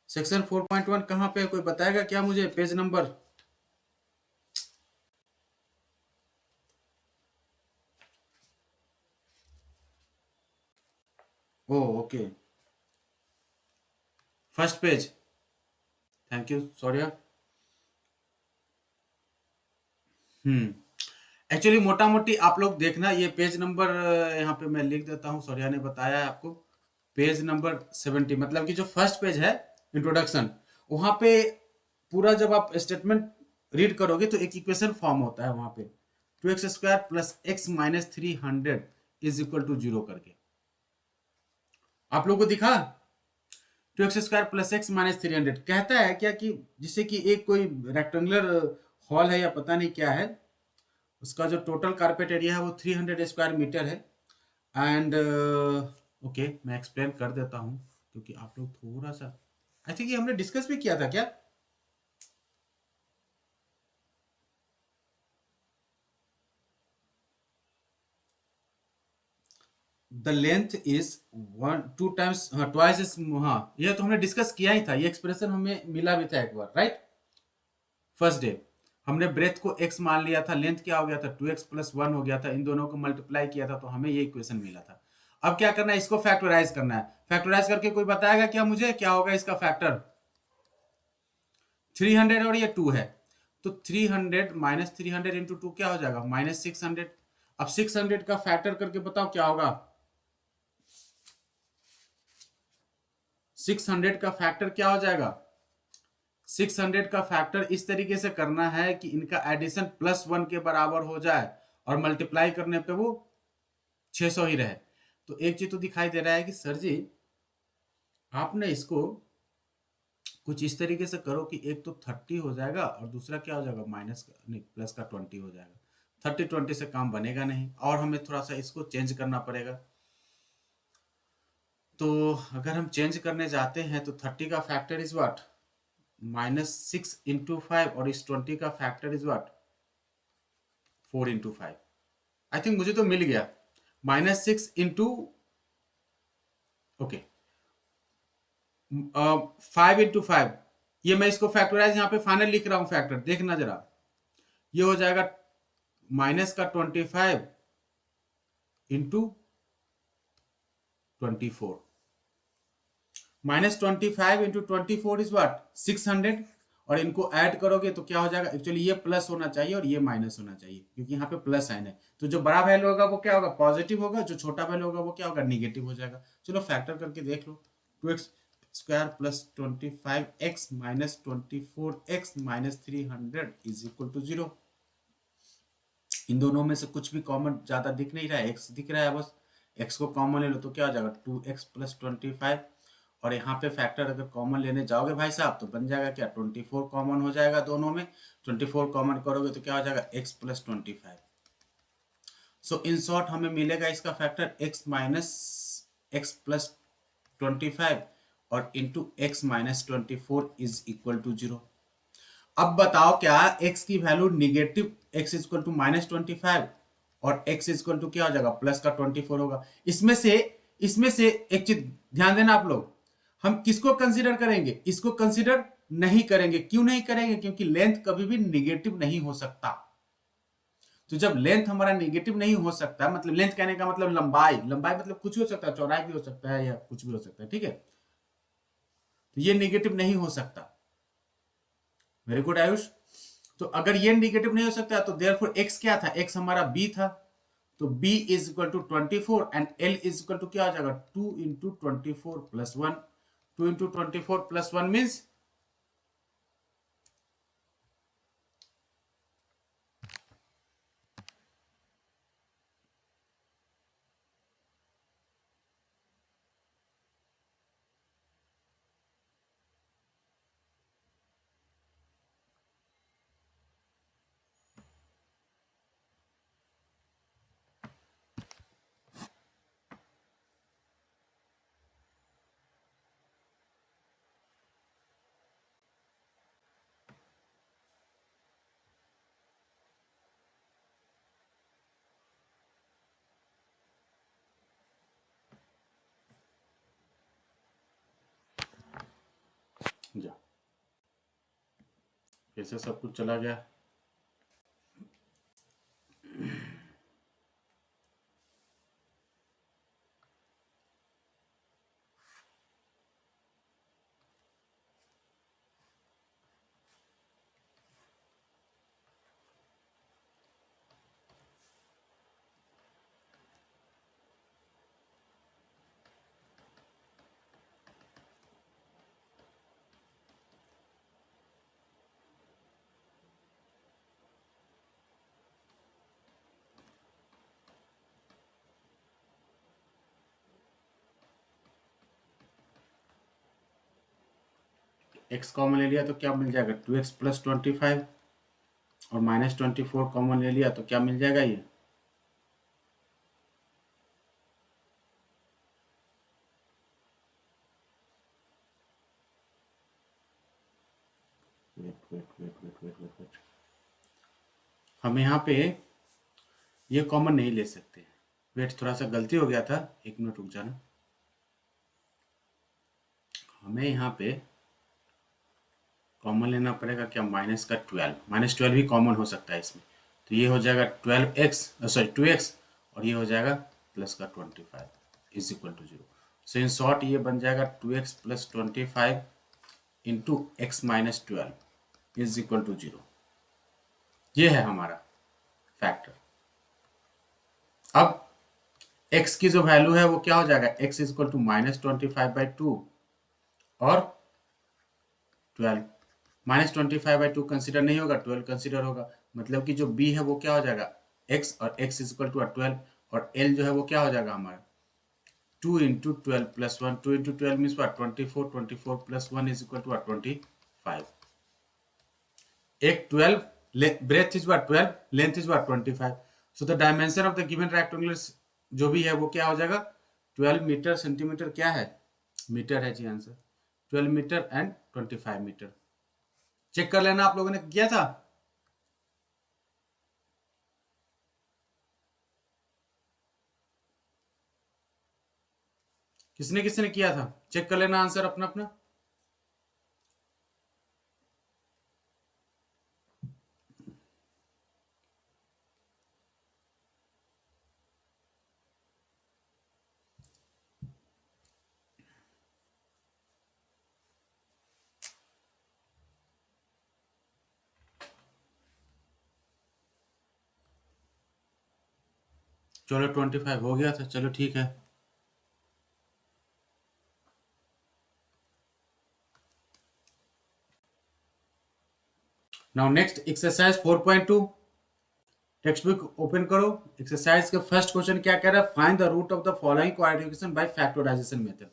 सेक्शन 4.1 कहाँ पे है, कोई बताएगा क्या मुझे page number? Oh okay, first page. Thank you Saurya. Hmm, actually मोटा मोटी आप लोग देखना, ये पेज नंबर यहाँ पे मैं लिख देता हूँ, सौर्या ने बताया है आपको। पेज नंबर 70, मतलब कि जो फर्स्ट पेज है इंट्रोडक्शन, वहां पे पूरा जब आप स्टेटमेंट रीड करोगे तो एक इक्वेशन फॉर्म होता है वहां पे, 2x² plus x minus 300 is equal to 0 करके। आप लोगों को दिखा? 2x² प्लस x माइनस 300 कहता है क्या कि जिससे कि एक कोई रेक्टेंगुलर हॉल है या पता नहीं क्या है, उसका जो टोटल कारपेट एरिया है वो 300 स्क्वायर मीटर है। एंड ओके, मैं एक्सप्लेन कर देता हूँ क्योंकि आप लोग थोड़ा सा, आई थिंक ये हमने डिस्कस भी किया था क्या? द लेंथ इज 1 2 टाइम्स, हाँ ट्वाइस इज, हाँ ये तो हमने डिस्कस किया ही था, ये एक्सप्रेशन हमें मिला भी था एक बार, राइट? फर्स्ट डे हमने ब्रेथ को x मान लिया था, लेंथ क्या हो गया था 2x प्लस 1 हो गया था, इन दोनों को मल्टीप्लाई किया था तो हमें ये इक्वेशन मिला था। अब क्या करना है, इसको फैक्टराइज करना है। फैक्टराइज करके कोई बताएगा क्या मुझे, क्या होगा इसका फैक्टर? 300 और ये 2 है, तो 300 माइनस 300 इंटू 2 क्या हो जाएगा, -600। अब 600 का फैक्टर करके बताओ क्या होगा? 600 का फैक्टर क्या हो जाएगा, 600 का फैक्टर इस तरीके से करना है कि इनका एडिशन +1 के बराबर हो जाए और मल्टीप्लाई करने पे वो 600 ही रहे। तो एक चीज तो दिखाई दे रहा है कि सर जी आपने इसको कुछ इस तरीके से करो कि एक तो 30 हो जाएगा और दूसरा क्या हो जाएगा, माइनस नहीं प्लस का 20 हो जाएगा। 30-20 से काम बनेगा नहीं और हमें थोड़ा सा इसको चेंज करना पड़ेगा। तो अगर हम चेंज करने जाते हैं तो 30 का फैक्टर इज व्हाट, -6 × 5 और इस 20 का factor is what, 4 × 5। I think मुझे तो मिल गया। -6 इंटू, ओके, 5 × 5, ये मैं इसको फैक्टराइज यहाँ पे फाइनल लिख रहा हूँ फैक्टर, देखना जरा, ये हो जाएगा माइनस का 25 इंटू 24, -25 इंटू 24 इज व्हाट 600, और इनको ऐड करोगे तो क्या हो जाएगा, एक्चुअली ये प्लस होना चाहिए और ये माइनस होना चाहिए क्योंकि यहाँ पे प्लस साइन है। तो जो बड़ा वैल्यू होगा वो क्या होगा, पॉजिटिव होगा, जो छोटा वैल्यू होगा वो क्या होगा, निगेटिव हो जाएगा। चलो फैक्टर करके देख लो, 2x² + 25x - 24x - 300 = 0। इन दोनों में से कुछ भी कॉमन ज्यादा दिख नहीं रहा है, x दिख रहा है, बस x को कॉमन ले लो तो क्या हो जाएगा 2x + 25, और यहाँ पे फैक्टर अगर कॉमन लेने जाओगे भाई साहब तो बन जाएगा क्या, 24 कॉमन हो जाएगा दोनों में, 24 कॉमन करोगे तो क्या हो जाएगा x + 25। सो इन शॉर्ट हमें मिलेगा इसका फैक्टर x - x + 25 और इंटू x - 24 = 0। अब बताओ क्या x की वैल्यू निगेटिव, x = -25 और x = क्या हो जाएगा, प्लस का 24 होगा। इसमें से एक चीज ध्यान देना आप लोग, हम किसको कंसीडर करेंगे, इसको कंसीडर नहीं करेंगे। क्यों नहीं करेंगे, क्योंकि लेंथ कभी भी निगेटिव नहीं हो सकता। तो जब लेंथ हमारा निगेटिव नहीं हो सकता, मतलब लेंथ कहने का मतलब लंबाई, लंबाई मतलब कुछ भी हो सकता है, चौड़ाई भी हो सकता है या कुछ भी हो सकता है, ठीक है, तो ये निगेटिव नहीं हो सकता। Very good Ayush. तो अगर ये निगेटिव नहीं हो सकता तो देयरफॉर x क्या था, x हमारा b था, तो b = 24 एंड l = क्या हो जाएगा 2 × 24 + 1, 2 × 24 + 1 मीन्स जा फिर से सब कुछ चला गया। x कॉमन ले लिया तो क्या मिल जाएगा 2x + 25 और -24 कॉमन ले लिया तो क्या मिल जाएगा, ये वेट, हम यहाँ पे ये कॉमन नहीं ले सकते। वेट, थोड़ा सा गलती हो गया था, 1 मिनट रुक जाना। हमें यहाँ पे कॉमन लेना पड़ेगा क्या, -12 भी कॉमन हो सकता है इसमें, तो ये हो जाएगा 2x और ये हो जाएगा प्लस का 25 = 0। सो इन शॉर्ट ये बन जाएगा 2x + 25 इंटू x - 12 = 0। ये है हमारा फैक्टर। अब x की जो वैल्यू है वो क्या हो जाएगा, x = -25/2 और 12। -25/2 कंसिडर नहीं होगा, 12 कंसिडर होगा। मतलब कि जो b है वो क्या हो जाएगा, x, और x इज इक्वल टू 12, और l जो है वो क्या हो जाएगा हमारा 2 into 12 plus 1। 2 into 12 means 24, 24 plus 1 is equal to 25। एक 12, breadth is what 12, length is what 25, so the dimension of the given rectangular जो भी है वो क्या हो जाएगा 12 मीटर सेंटीमीटर क्या है मीटर है जी answer 12 metre and 25 metre. Check कर लेना आप लोगों ने किया था। किसने किसने किया था चेक कर लेना आंसर अपना अपना। चलो 25 हो गया था, चलो ठीक है। Now next exercise 4.2, textbook open करो। एक्सरसाइज का फर्स्ट क्वेश्चन क्या कह रहा है, find the root of the following quadratic equation by factorisation method.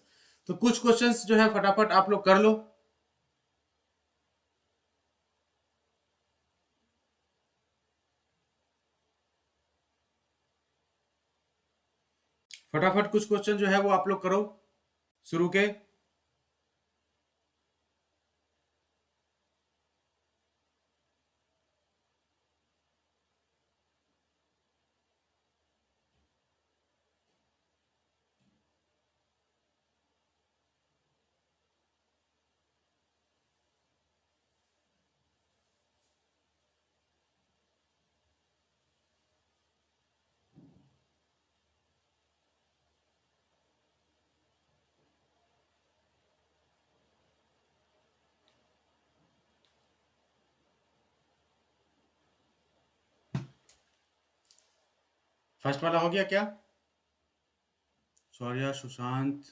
तो कुछ क्वेश्चंस जो है फटाफट आप लोग कर लो। फटाफट कुछ क्वेश्चन जो है वो आप लोग करो शुरू के। फर्स्ट वाला हो गया क्या, Shaurya Sushant,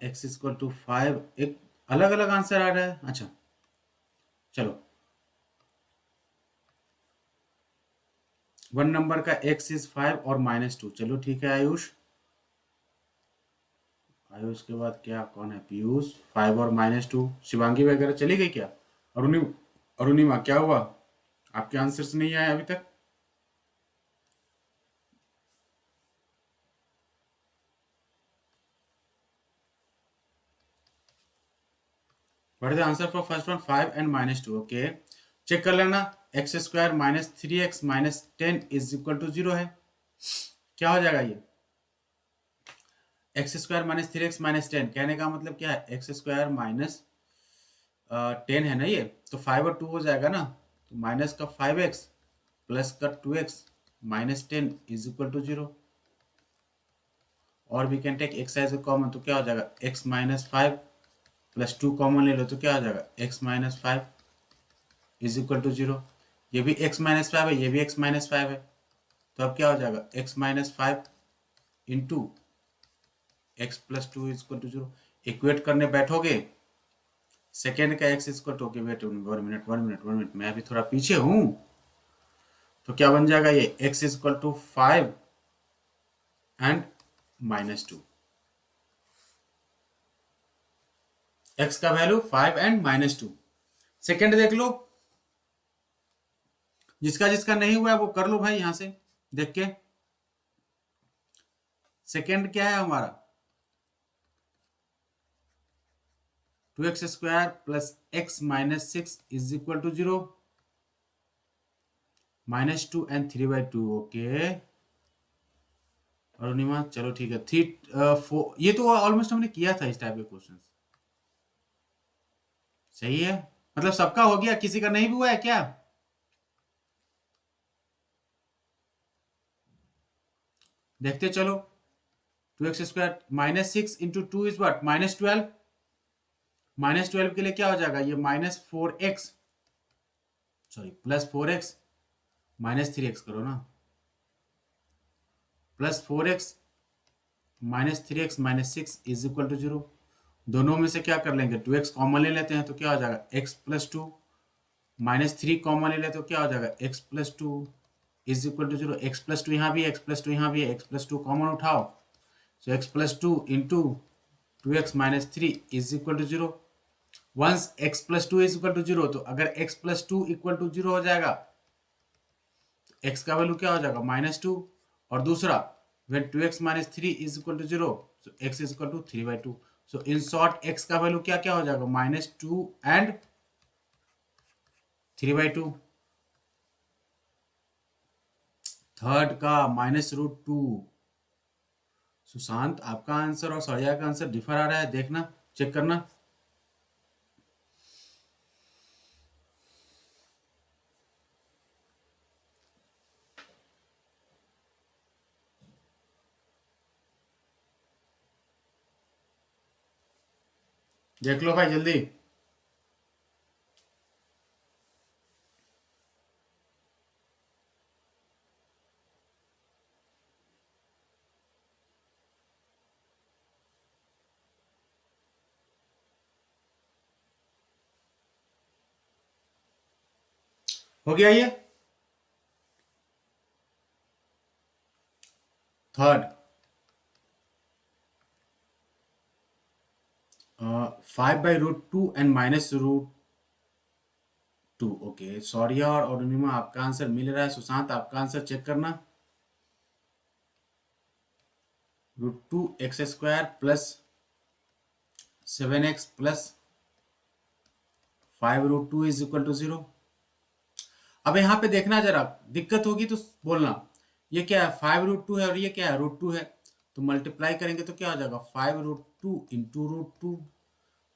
x equal to 5, एक अलग अलग आंसर आ रहा है। अच्छा चलो, 1 नंबर का x इज 5 और -2, चलो ठीक है। आयुष, आयुष के बाद क्या कौन है, पीयूष, 5 और -2, शिवांगी वगैरह चली गई क्या, अरुणिमा क्या हुआ, आपके आंसर्स नहीं आए अभी तक। What is the answer for first one, 5 and -2, okay. Check कर लेना, x square -3x -10 is equal to 0 है। क्या हो जाएगा ये, एक्स स्क्वायर -3x -10, कहने का मतलब क्या है, एक्स स्क्वायर माइनस 10 है ना ये, तो 5 और 2 हो जाएगा ना, तो माइनस का 5x प्लस का 2x -10 इज इक्वल टू 0। और we can take x as a common, तो क्या हो जाएगा x -5 प्लस 2 कॉमन ले लो तो क्या हो जाएगा x -5 इज इक्वल टू 0। ये भी x -5 है, ये भी x -5 है, तो अब क्या हो जाएगा x -5 into x plus 2 is equal to 0। Equate करने बैठोगे, सेकेंड का x equal to, okay wait 1 minute, मैं अभी थोड़ा पीछे हूं, तो क्या बन जाएगा ये x equal to 5 and -2, x का वैल्यू 5 एंड -2। सेकेंड देख लो, जिसका जिसका नहीं हुआ है वो कर लो भाई यहां से देख के। सेकेंड क्या है हमारा, 2x² plus x -6 is equal to 0, -2 and 3/2, okay. Arunima चलो ठीक है, 4, ये तो ऑलमोस्ट हमने किया था इस टाइप के क्वेश्चन। सही है, मतलब सबका हो गया, किसी का नहीं भी हुआ है क्या। देखते चलो, 2x² -6 इंटू 2 इज व्हाट -12, -12 के लिए क्या हो जाएगा ये -4x, सॉरी +4x, -3x करो ना, +4x -3x -6 is equal to 0। दोनों में से क्या कर लेंगे, 2x कॉमन ले लेते हैं तो क्या हो जाएगा x प्लस टू, -3 कॉमन ले लेते तो क्या हो जाएगा x plus two is equal to 0। x plus two यहाँ भी है, x प्लस टू यहाँ भी है, x प्लस टू कॉमन उठाओ, so x plus two into 2x minus three is equal to 0। Once x plus two is equal to 0, तो अगर x plus two equal to 0 हो जाएगा, x का value क्या हो जाएगा -2, और दूसरा when 2x minus 3 is equal to 0, so x is equal to 3/2। so in short x का वैल्यू क्या क्या हो जाएगा, -2 and 3/2। थर्ड का -√2। सुशांत आपका आंसर और सौर्या का आंसर डिफर आ रहा है, देखना चेक करना। देख लो भाई जल्दी। हो गया ये थर्ड। 5/√2 एंड -√2। ओके, सौर्या और अरुणिमा आपका आंसर मिल रहा है, सुशांत आपका आंसर चेक करना। √2x² plus 7x plus 5√2 is equal to 0। अब यहाँ पे देखना, जरा दिक्कत होगी तो बोलना। ये क्या है, 5√2 है और ये क्या है, √2 है, तो मल्टीप्लाई करेंगे तो क्या हो जाएगा 5√2 इंटू √2।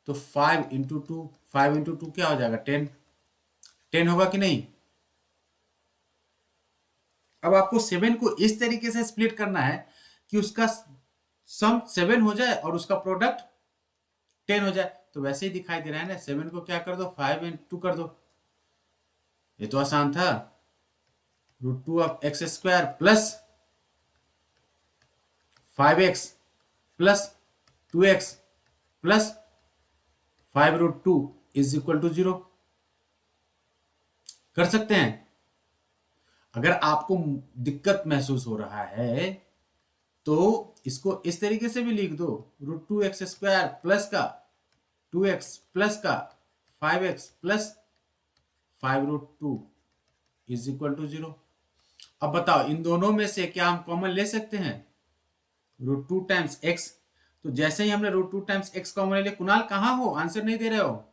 तो 5 इंटू टू, 5 इंटू टू क्या हो जाएगा 10। 10 होगा कि नहीं। अब आपको 7 को इस तरीके से स्प्लिट करना है कि उसका सम 7 हो जाए और उसका प्रोडक्ट 10 हो जाए। तो वैसे ही दिखाई दे रहा है ना, 7 को क्या कर दो 5 इंटू कर दो, ये तो आसान था। √2 of x² plus 5x plus 2x plus 5√2 is equal to 0। कर सकते हैं। अगर आपको दिक्कत महसूस हो रहा है तो इसको इस तरीके से भी लिख दो, √2x² प्लस का 2x प्लस का 5x plus 5√2 is equal to 0। अब बताओ इन दोनों में से क्या हम कॉमन ले सकते हैं, √2 टाइम्स x। तो जैसे ही हमने √2 टाइम्स x कॉमन ले लिया, कुणाल कहां हो, आंसर नहीं दे रहे हो,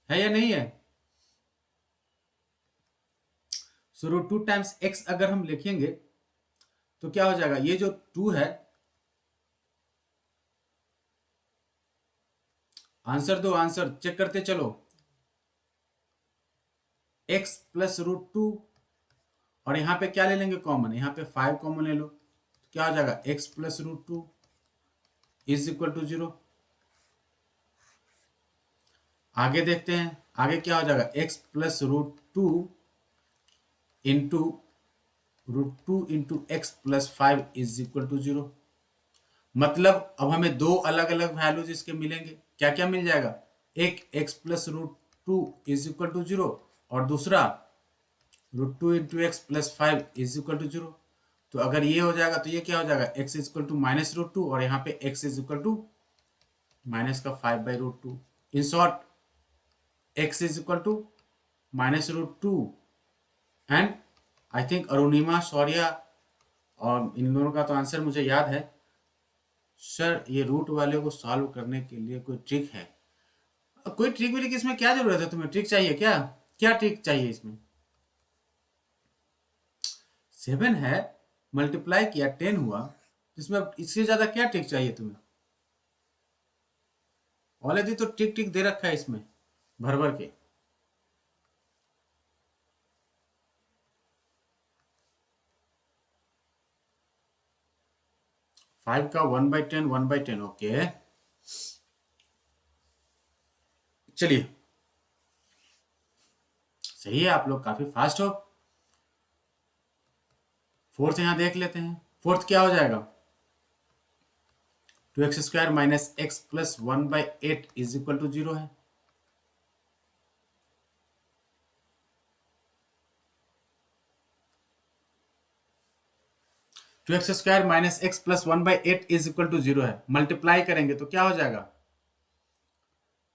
है या नहीं है। सो √2 टाइम्स x अगर हम लिखेंगे तो क्या हो जाएगा, ये जो 2 है, आंसर दो, आंसर चेक करते चलो। x प्लस √2 और यहां पे क्या ले लेंगे कॉमन, यहां पे 5 कॉमन ले लो, तो क्या हो जाएगा x plus √2 is equal to 0। आगे देखते हैं, आगे क्या हो जाएगा, x plus √2 into √2 into x plus 5 is equal to 0। मतलब अब हमें दो अलग अलग वैल्यूज इसके मिलेंगे, क्या क्या मिल जाएगा, एक x plus √2 is equal to 0 और दूसरा √2 into x plus 5 is equal to 0। तो अगर ये हो जाएगा तो ये क्या हो जाएगा, x इज इक्वल टू -√2 और यहाँ पे x is equal to minus का 5/√2। In short x is equal to -√2 and I think Arunima, Shaurya और इन दोनों का तो आंसर मुझे याद है। सर ये रूट वाले को सॉल्व करने के लिए कोई ट्रिक है, कोई ट्रिक भी, इसमें क्या जरूरत है, तुम्हें ट्रिक चाहिए क्या, क्या ट्रिक चाहिए इसमें। 7 है, मल्टीप्लाई किया 10 हुआ, इसमें इससे ज्यादा क्या ट्रिक चाहिए तुम्हें। ऑलरेडी तो ट्रिक ट्रिक दे रखा है इसमें भर भर के। फाइव का 1/10 1/10। ओके चलिए, सही है, आप लोग काफी फास्ट हो। फोर्थ यहां देख लेते हैं, फोर्थ क्या हो जाएगा, 2x² minus x plus 1/8 is equal to 0 है। Two x square minus x plus 1/8 is equal to 0 है। मल्टीप्लाई करेंगे तो क्या हो जाएगा,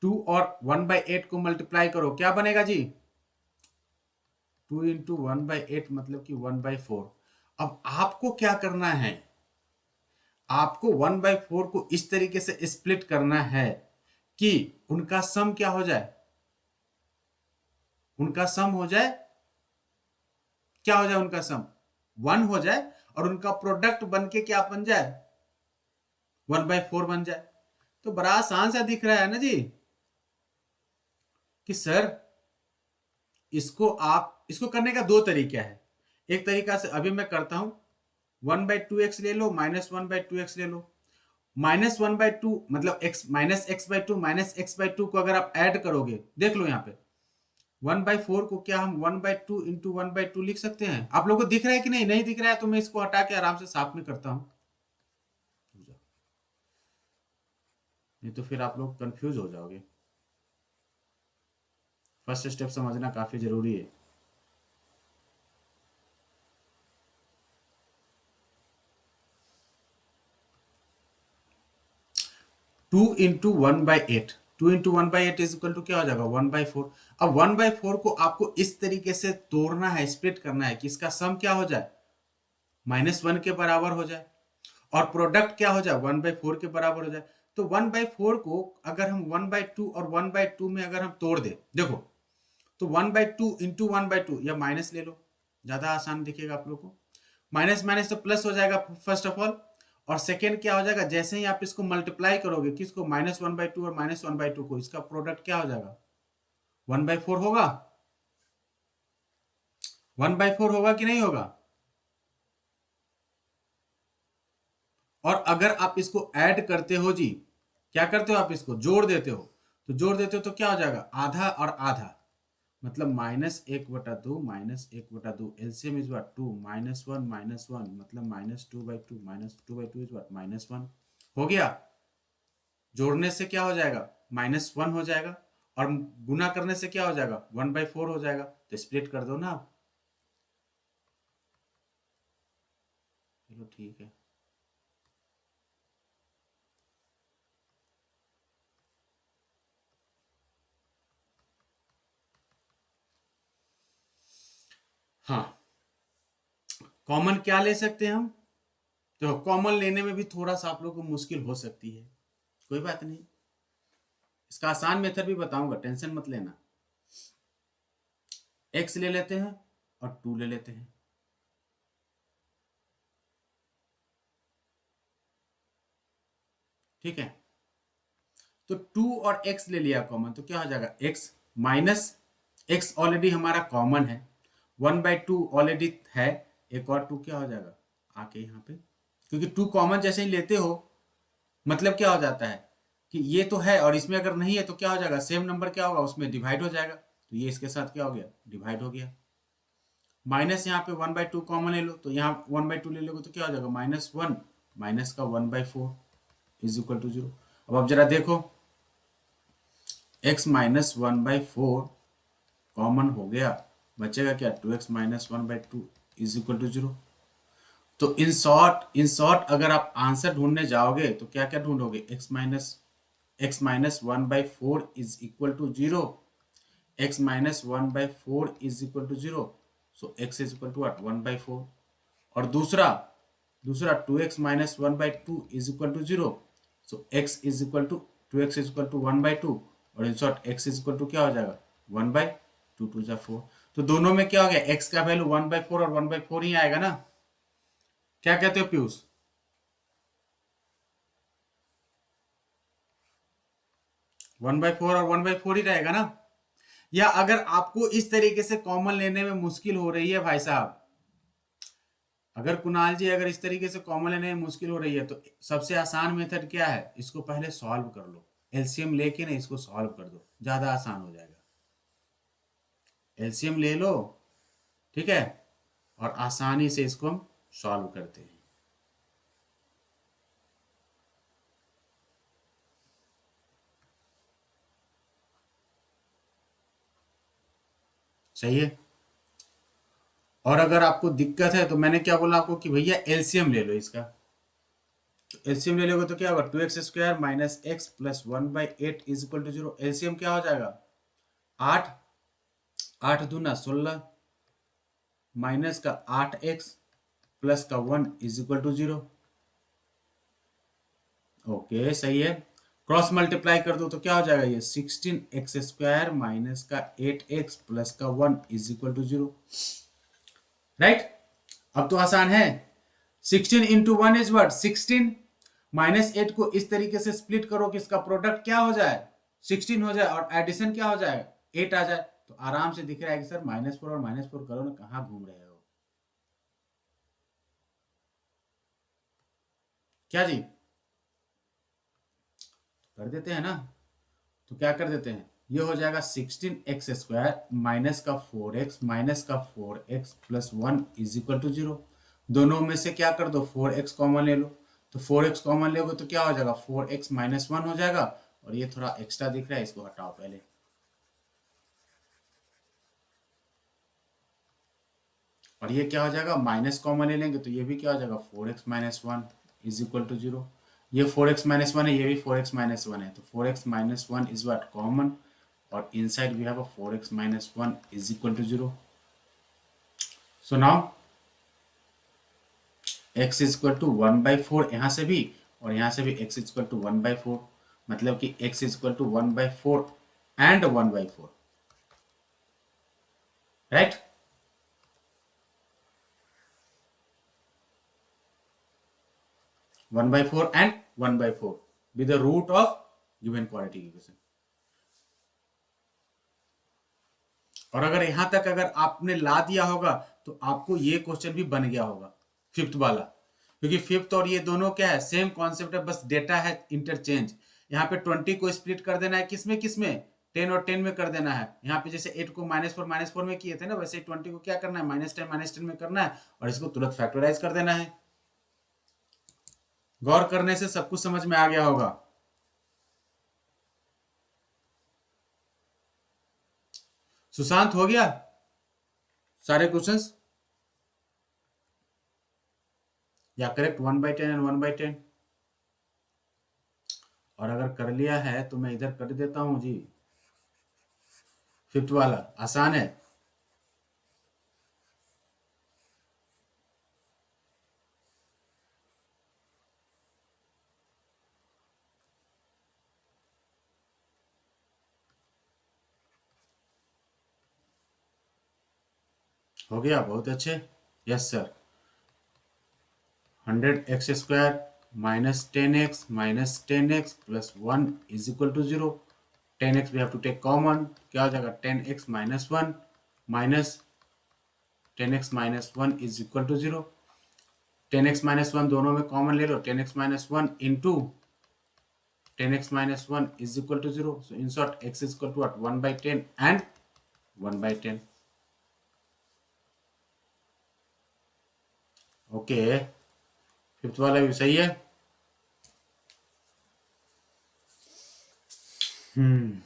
2 और 1/8 को मल्टीप्लाई करो, क्या बनेगा जी, 2 इंटू 1/8 मतलब कि 1/4। अब आपको क्या करना है, आपको 1/4 को इस तरीके से स्प्लिट करना है कि उनका सम क्या हो जाए, उनका सम हो जाए, क्या हो जाए उनका सम 1 हो जाए, और उनका प्रोडक्ट बन के क्या बन जाए, 1/4 बन जाए। तो बड़ा आसान सा दिख रहा है ना जी, कि सर इसको करने का दो तरीका है। एक तरीका से अभी मैं करता हूं, 1/2x ले लो, -1/2x ले लो। -1/2 मतलब x minus x/2 minus x/2 को अगर आप ऐड करोगे, देख लो यहाँ पे 1/4 को क्या हम 1/2 इंटू 1/2 लिख सकते हैं। आप लोगों को दिख रहा है कि नहीं, नहीं दिख रहा है तो मैं इसको हटा के आराम से साफ में करता हूं, नहीं तो फिर आप लोग कंफ्यूज हो जाओगे। फर्स्ट स्टेप समझना काफी जरूरी है। Two into 1/8, 2 into 1/8 is equal to क्या हो जाएगा, 1/4। अब 1/4 को आपको इस तरीके से तोड़ना है, स्प्लिट करना है कि इसका सम क्या हो जाए, -1 के बराबर हो जाए, और प्रोडक्ट क्या हो जाए, 1/4 के बराबर हो जाए। तो 1/4 को अगर हम 1/2 और 1/2 में अगर हम तोड़ दे, देखो तो 1/2 इंटू 1/2, या माइनस ले लो, ज्यादा आसान दिखेगा आप लोग को। माइनस माइनस तो प्लस हो जाएगा फर्स्ट ऑफ ऑल, और सेकेंड क्या हो जाएगा, जैसे ही आप इसको मल्टीप्लाई करोगे, किसको, -1/2 और -1/2 को, इसका प्रोडक्ट क्या हो जाएगा, 1/4 होगा। 1/4 होगा कि नहीं होगा। और अगर आप इसको ऐड करते हो जी, क्या करते हो, आप इसको जोड़ देते हो, तो जोड़ देते हो तो क्या हो जाएगा, आधा और आधा, मतलब -1/2 -1/2, एलसीएम इज व्हाट 2, -1 मतलब -2/2, -2/2 इज व्हाट -1 हो गया। जोड़ने से क्या हो जाएगा, -1 हो जाएगा, और गुना करने से क्या हो जाएगा, 1/4 हो जाएगा। तो स्प्लिट कर दो ना आप, चलो ठीक है। हाँ, कॉमन क्या ले सकते हैं हम, तो कॉमन लेने में भी थोड़ा सा आप लोग को मुश्किल हो सकती है, कोई बात नहीं, इसका आसान मेथड भी बताऊंगा, टेंशन मत लेना। x ले लेते हैं और 2 ले लेते हैं, ठीक है। तो 2 और x ले लिया कॉमन, तो क्या हो जाएगा, x माइनस x ऑलरेडी हमारा कॉमन है, 1/2 ऑलरेडी है, एक और 2 क्या हो जाएगा आके यहाँ पे, क्योंकि 2 कॉमन जैसे ही लेते हो, मतलब क्या हो जाता है कि ये तो है और इसमें अगर नहीं है तो क्या हो जाएगा, सेम नंबर क्या होगा उसमें डिवाइड हो जाएगा, तो ये इसके साथ क्या हो गया, डिवाइड हो गया। माइनस यहाँ पे 1/2 कॉमन ले लो, तो यहाँ 1/2 ले लोगे तो क्या हो जाएगा, -1 माइनस का 1/4 इज इक्वल टू 0। अब आप जरा देखो, x माइनस 1/4 कॉमन हो गया, बचेगा क्या, 2x minus 1/2 is equal to 0। तो इन शॉर्ट अगर आप आंसर ढूंढने जाओगे तो क्या क्या ढूंढोगे, x minus 1/4 is equal to 0, x minus 1/4 is equal to 0, so x is equal to what, 1/4। और दूसरा दूसरा 2x minus 1/2 is equal to 0, so x is equal to 2x is equal to 1/2, और in short x is equal to क्या हो जाएगा, 1/2, 2 जा 4। तो दोनों में क्या हो गया, x का वैल्यू 1/4 और 1/4 ही आएगा ना, क्या कहते हो पीयूष, 1/4 और 1/4 ही रहेगा ना। या अगर आपको इस तरीके से कॉमन लेने में मुश्किल हो रही है भाई साहब, अगर कुणाल जी अगर इस तरीके से कॉमन लेने में मुश्किल हो रही है, तो सबसे आसान मेथड क्या है, इसको पहले सॉल्व कर लो, एलसीएम लेके ना इसको सॉल्व कर दो, ज्यादा आसान हो जाएगा। एलसीएम ले लो, ठीक है, और आसानी से इसको हम सॉल्व करते हैं। सही है। और अगर आपको दिक्कत है तो मैंने क्या बोला आपको कि भैया एलसीएम ले लो इसका। तो एलसीएम ले लोगे तो क्या होगा, 2x² minus x plus 1/8 is equal to 0। LCM क्या हो जाएगा, 8, 8 दूना 16 माइनस का 8x प्लस का 1 इज इक्वल टू 0। ओके सही है। क्रॉस मल्टीप्लाई कर दो तो क्या हो जाएगा, ये 16x² माइनस का 8x प्लस का 1 इज इक्वल टू 0। राइट, अब तो आसान है। 16 इंटू 1 इज व्हाट, 16 माइनस 8 को इस तरीके से स्प्लिट करो कि इसका प्रोडक्ट क्या हो जाए, 16 हो जाए और एडिशन क्या हो जाए, 8 आ जाए। तो आराम से दिख रहा है कि सर -4 और -4 करो ना, कहां घूम रहे हो क्या जी। कर देते हैं ना, तो क्या कर देते हैं, ये हो जाएगा 16x² माइनस का 4x plus 1 is equal to 0। दोनों में से क्या कर दो, 4x कॉमन ले लो। तो 4x कॉमन लोगे तो क्या हो जाएगा, 4x माइनस 1 हो जाएगा। और ये थोड़ा एक्स्ट्रा दिख रहा है, इसको हटाओ पहले। और ये क्या हो जाएगा, माइनस कॉमन ले लेंगे तो ये भी क्या हो जाएगा, 4x minus 1 is equal to 0। ये 4x माइनस 1 है, ये भी 4x माइनस 1 है, तो 4x minus 1 is what, common. और inside we have a 4x minus 1 is equal to 0। So now x is equal to 1/4 यहाँ से भी, और यहाँ से भी x इज इक्वल टू 1/4, मतलब कि x is equal to 1/4 and 1/4। Right, 1/4 and 1/4 with the root of given quadratic equation. और अगर यहां तक अगर आपने ला दिया होगा तो आपको ये क्वेश्चन भी बन गया होगा, फिफ्थ वाला। क्योंकि फिफ्थ और ये दोनों क्या है, सेम कॉन्सेप्ट है, बस डेटा है इंटरचेंज। यहाँ पे 20 को स्प्लिट कर देना है, किसमें किसमें, 10 और 10 में कर देना है। यहाँ पे जैसे 8 को -4 में किए थे ना, वैसे 20 को क्या करना है, -10 में करना है, और इसको तुरंत फैक्टराइज कर देना है। गौर करने से सब कुछ समझ में आ गया होगा। सुशांत हो गया सारे क्वेश्चंस, या करेक्ट 1/10 एंड 1/10। और अगर कर लिया है तो मैं इधर कर देता हूं जी। फिफ्थ वाला आसान है। हो गया, बहुत अच्छे। Yes sir. 100x² -10x plus 1 is equal to 0। 10x we have to take common, क्या हो जाएगा, 10x minus 1 minus 10x minus 1 is equal to 0। 10x minus 1 दोनों में कॉमन ले लो, 10x minus 1 into 10x minus 1 is equal to 0. So in short, x is equal to what? 1/10 and 1/10. Okay, fifth वाला भी सही है। हम्म,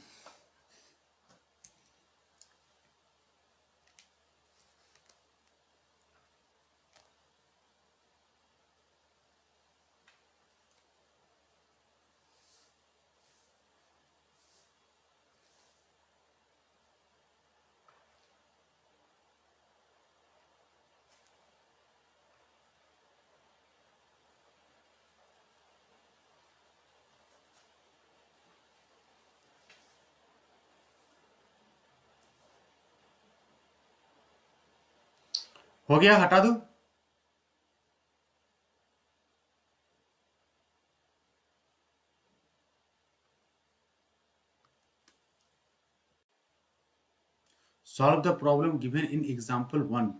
हो गया, हटा दो। Solve the problem given in example 1।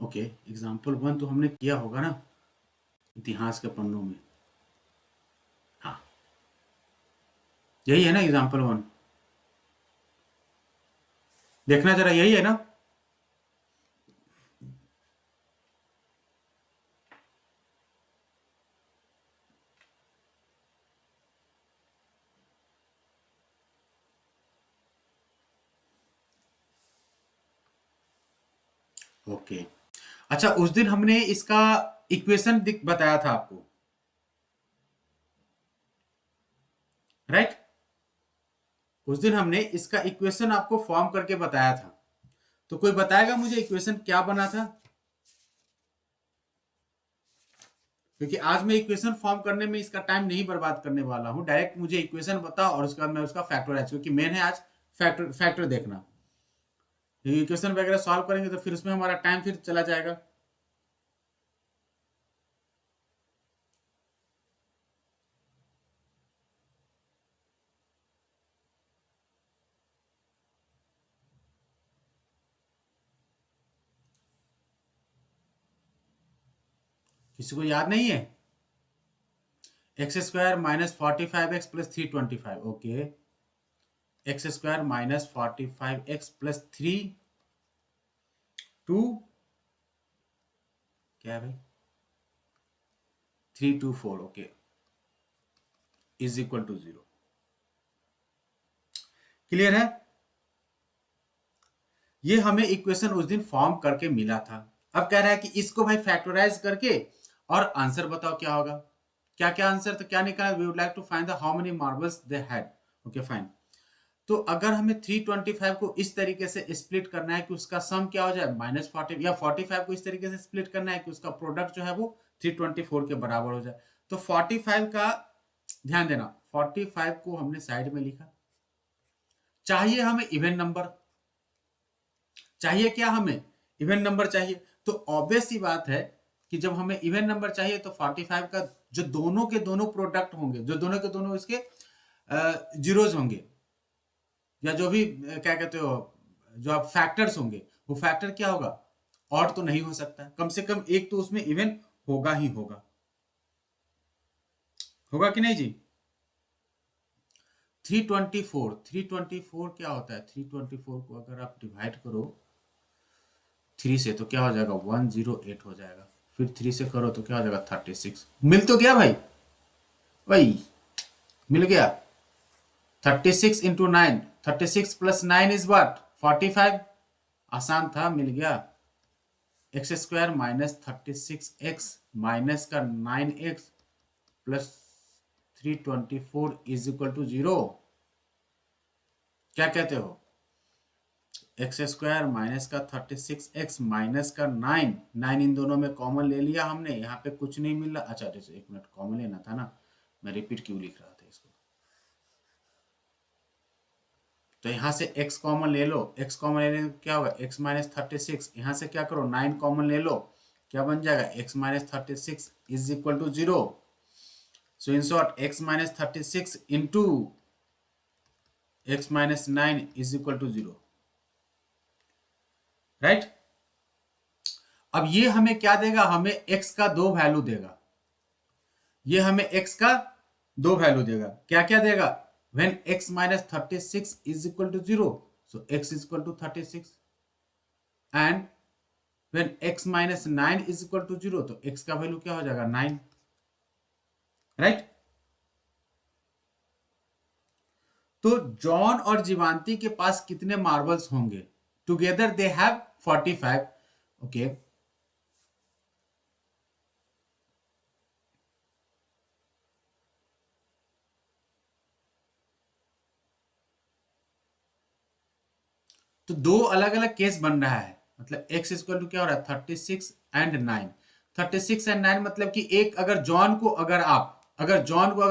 Okay, example 1 तो हमने किया होगा ना इतिहास के पन्नों में। हाँ, यही है ना एग्जाम्पल 1, देखना जरा, यही है ना। ओके। अच्छा, उस दिन हमने इसका इक्वेशन बताया था आपको, राइट? उस दिन हमने इसका इक्वेशन आपको फॉर्म करके बताया था। तो कोई बताएगा मुझे इक्वेशन क्या बना था? क्योंकि आज मैं इक्वेशन फॉर्म करने में इसका टाइम नहीं बर्बाद करने वाला हूं। डायरेक्ट मुझे इक्वेशन बताओ और उसके बाद मैं उसका फैक्टराइज, क्योंकि मेन है आज फैक्टर देखना। इक्वेशन वगैरह सॉल्व करेंगे तो फिर उसमें हमारा टाइम फिर चला जाएगा। किसी को याद नहीं है? X square minus 45x plus 325, okay. X square minus 45x plus 3 2 क्या है भाई, 324, okay, is equal to 0। Clear है? ये हमें इक्वेशन उस दिन फॉर्म करके मिला था। अब कह रहा है कि इसको भाई फैक्टराइज करके और आंसर बताओ क्या होगा। क्या क्या आंसर, तो क्या निकला, we would like to find the how many marbles they had. Okay fine. तो अगर हमें 325 को इस तरीके से स्प्लिट करना है कि उसका सम क्या हो जाए -40, या 45 को इस तरीके से स्प्लिट करना है कि उसका प्रोडक्ट जो है वो 324 के बराबर हो जाए, तो 45 का ध्यान देना, 45 को हमने साइड में लिखा। चाहिए हमें इवन नंबर, चाहिए क्या हमें, इवन नंबर चाहिए। तो ऑब्वियस सी बात है कि जब हमें इवन नंबर चाहिए तो 45 का जो दोनों के दोनों प्रोडक्ट होंगे, जो दोनों के दोनों इसके जीरोज होंगे, या जो भी क्या कहते हो, जो आप फैक्टर्स होंगे, वो फैक्टर क्या होगा, और तो नहीं हो सकता, कम से कम एक तो उसमें इवन होगा ही होगा। होगा कि नहीं जी? 324 क्या होता है? 324 को अगर आप डिवाइड करो 3 से तो क्या हो जाएगा, 108 हो जाएगा। फिर 3 से करो तो क्या हो जाएगा, 36। मिल तो गया भाई, भाई मिल गया। 36 इंटू 9, 36 प्लस 9 इज व्हाट, 45। आसान था, मिल गया। X square minus 36x minus का 9x plus 324 is equal to 0। क्या कहते हो? एक्स स्क्वायर माइनस का 36x माइनस का 9 इन दोनों में कॉमन ले लिया हमने, यहाँ पे कुछ नहीं मिल रहा। अच्छा जैसे एक मिनट, कॉमन लेना था ना, मैं रिपीट क्यों लिख रहा था इसको। तो यहाँ से x कॉमन ले लो, x कॉमन लेने में क्या होगा, x माइनस 36, यहाँ से क्या करो 9 कॉमन ले लो, क्या बन जाएगा, x minus 36 is equal to 0। So in short x minus 36 into x minus 9 is equal to 0, right. अब ये हमें क्या देगा, हमें x का दो वैल्यू देगा। ये हमें x का दो वैल्यू देगा। क्या क्या देगा, when x minus 36 is equal to 0, so x is equal to 36, and when x minus 9 is equal to 0, तो x का वैल्यू क्या हो जाएगा, 9, राइट। तो जॉन और जीवांती के पास कितने मार्बल्स होंगे, टुगेदर दे हैव 45, ओके। तो दो अलग अलग केस बन रहा है, मतलब x इक्वल टू क्या हो रहा है, 36 एंड 9। 36 एंड 9 मतलब कि एक अगर जॉन को अगर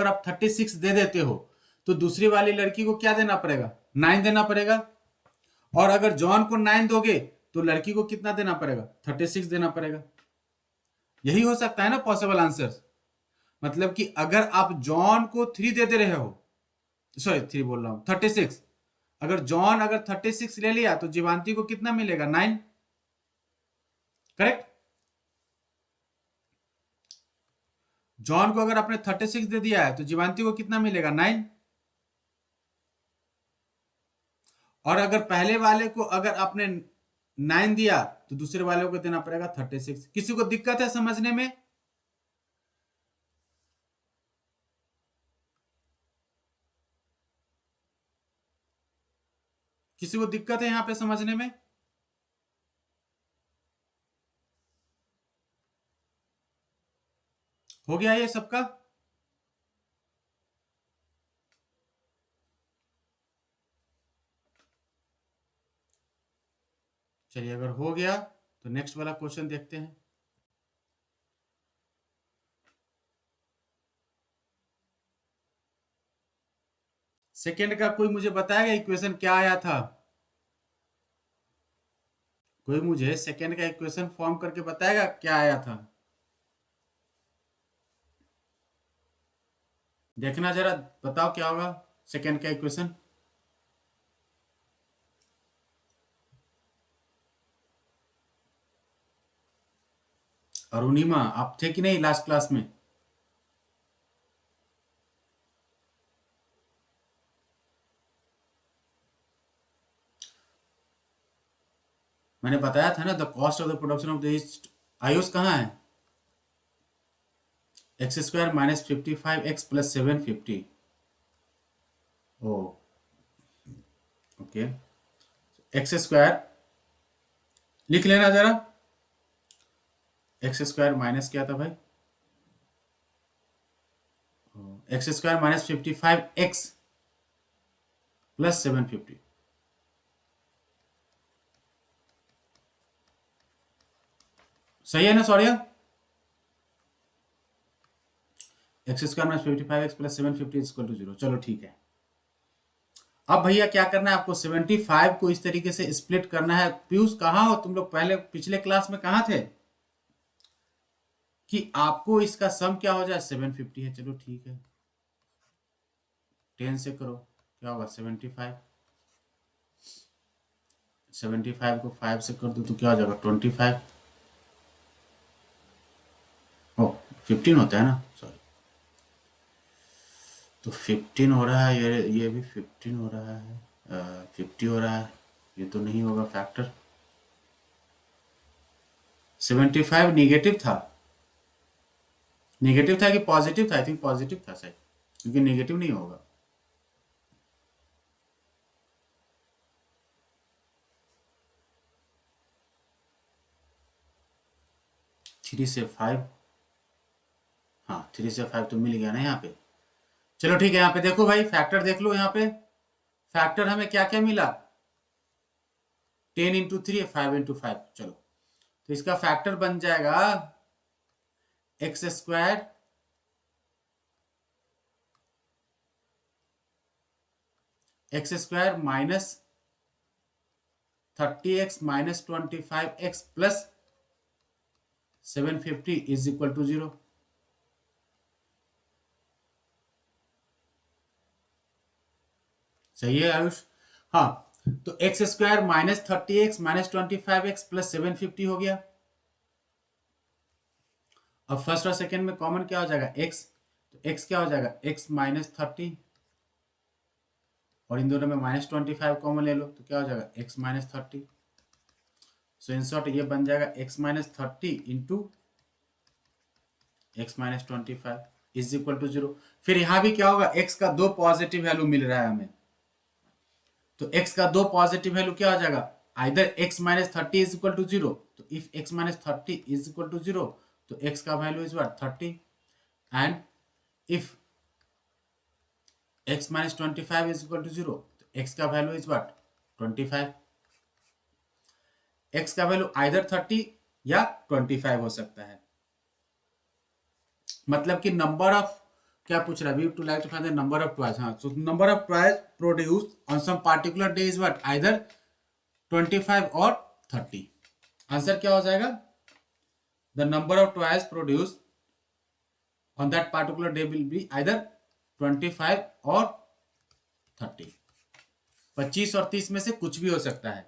आप 36 दे देते हो तो दूसरी वाली लड़की को क्या देना पड़ेगा, 9 देना पड़ेगा। और अगर जॉन को 9 दोगे तो लड़की को कितना देना पड़ेगा, 36 देना पड़ेगा। यही हो सकता है ना पॉसिबल आंसर। मतलब कि अगर आप जॉन को 3 दे दे रहे हो, सॉरी 3 बोल रहा हूं, 36, अगर जॉन अगर 36 ले लिया तो जीवांती को कितना मिलेगा, 9, करेक्ट। जॉन को अगर आपने 36 दे दिया है तो जीवांती को कितना मिलेगा, 9। और अगर पहले वाले को अगर आपने 9 दिया तो दूसरे वाले को देना पड़ेगा 36। किसी को दिक्कत है समझने में? किसी को दिक्कत है यहां पे समझने में? हो गया ये सबका? चलिए, अगर हो गया तो नेक्स्ट वाला क्वेश्चन देखते हैं। सेकेंड का कोई मुझे बताएगा इक्वेशन क्या आया था? कोई मुझे सेकेंड का इक्वेशन फॉर्म करके बताएगा क्या आया था? देखना जरा, बताओ क्या होगा सेकेंड का इक्वेशन। अरुणिमा, आप थे कि नहीं लास्ट क्लास में? मैंने बताया था ना, the cost of the production of the east. Ayush कहाँ है? X square minus 55x plus 750। Oh, okay. X square लिख लेना जरा। एक्स स्क्वायर माइनस क्या था भाई? X square minus 55x plus 750। सही है ना Saurya? X square minus 55x plus 750 is equal to 0। चलो ठीक है। अब भैया क्या करना है आपको? 75 को इस तरीके से स्प्लिट करना है। पीयूष कहाँ हो तुम लोग? पहले पिछले क्लास में कहाँ थे कि आपको इसका सम क्या हो जाए? 750 है। चलो ठीक है, 10 से करो, क्या होगा? 75। 75 को 5 से कर दो तो क्या हो जाएगा? 25। ओ, 15 होता है ना, सॉरी। तो 15 हो रहा है, ये भी 15 हो रहा है, 50 हो रहा है। ये तो नहीं होगा फैक्टर। 75 निगेटिव था। निगेटिव था कि पॉजिटिव था? आई थिंक पॉजिटिव था शायद, क्योंकि निगेटिव नहीं होगा। 3 से 5, हाँ 3 से 5 तो मिल गया ना यहाँ पे। चलो ठीक है, यहाँ पे देखो भाई, फैक्टर देख लो। यहाँ पे फैक्टर हमें क्या क्या मिला? 10 इंटू 3 5 इंटू 5। चलो, तो इसका फैक्टर बन जाएगा x square minus 30x minus 25x plus 750 is equal to 0। सही है आयुष? हाँ, तो x square minus 30x minus 25x plus 750 हो गया। अब फर्स्ट और सेकेंड में कॉमन क्या हो जाएगा? x। तो x क्या हो जाएगा? x माइनस 30, और इन दोनों में माइनस 25 कॉमन ले लो तो क्या हो जाएगा? x minus 30। So in short ये बन जाएगा x minus 30 into x minus 25 is equal to 0। फिर यहां भी क्या होगा? x का दो पॉजिटिव वैल्यू मिल रहा है हमें, तो x का दो पॉजिटिव वैल्यू क्या हो जाएगा? Either x minus 30 is equal to 0। तो if x minus 30 is equal to 0, तो x का value is what? 30। And if x minus 25 is equal to 0, तो x का वैल्यू इज व्हाट? 25। x का वैल्यू आइदर 30 या 25 हो सकता है। मतलब कि नंबर ऑफ, क्या पूछ रहा है? We to like to find the number of toys. हाँ, so number of toys produced on some particular day is what? Either 25 और 30। आंसर क्या हो जाएगा? The number of toys produced on that particular day will be either 25 और 30। 25 और 30 में से कुछ भी हो सकता है।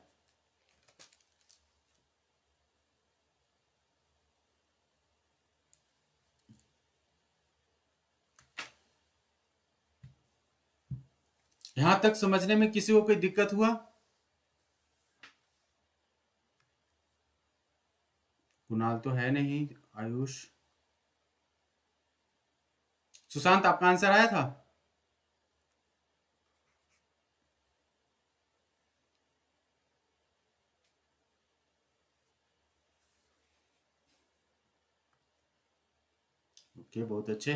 यहां तक समझने में किसी को कोई दिक्कत हुआ? कुणाल तो है नहीं। आयुष, सुशांत, आपका आंसर आया था? ओके, बहुत अच्छे।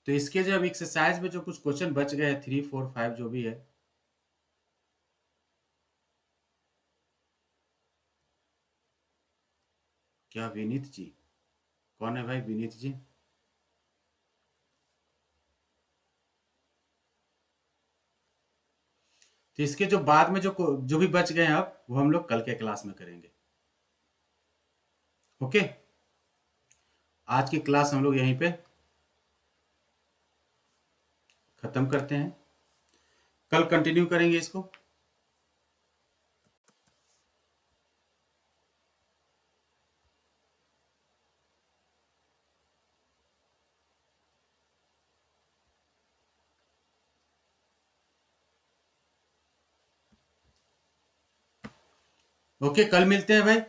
तो इसके जो अब एक्सरसाइज में जो कुछ क्वेश्चन बच गए हैं, 3, 4, 5 जो भी है, क्या विनीत जी? कौन है भाई विनीत जी? तो इसके जो बाद में जो भी बच गए हैं अब, वो हम लोग कल के क्लास में करेंगे। ओके, आज की क्लास हम लोग यहीं पे खत्म करते हैं, कल कंटिन्यू करेंगे इसको। ओके, कल मिलते हैं भाई।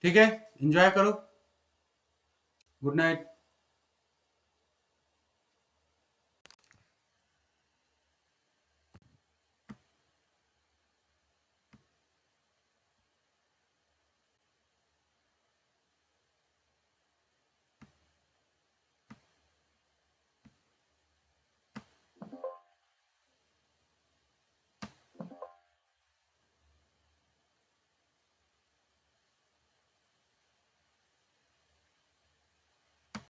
ठीक है, एंजॉय करो। Good night.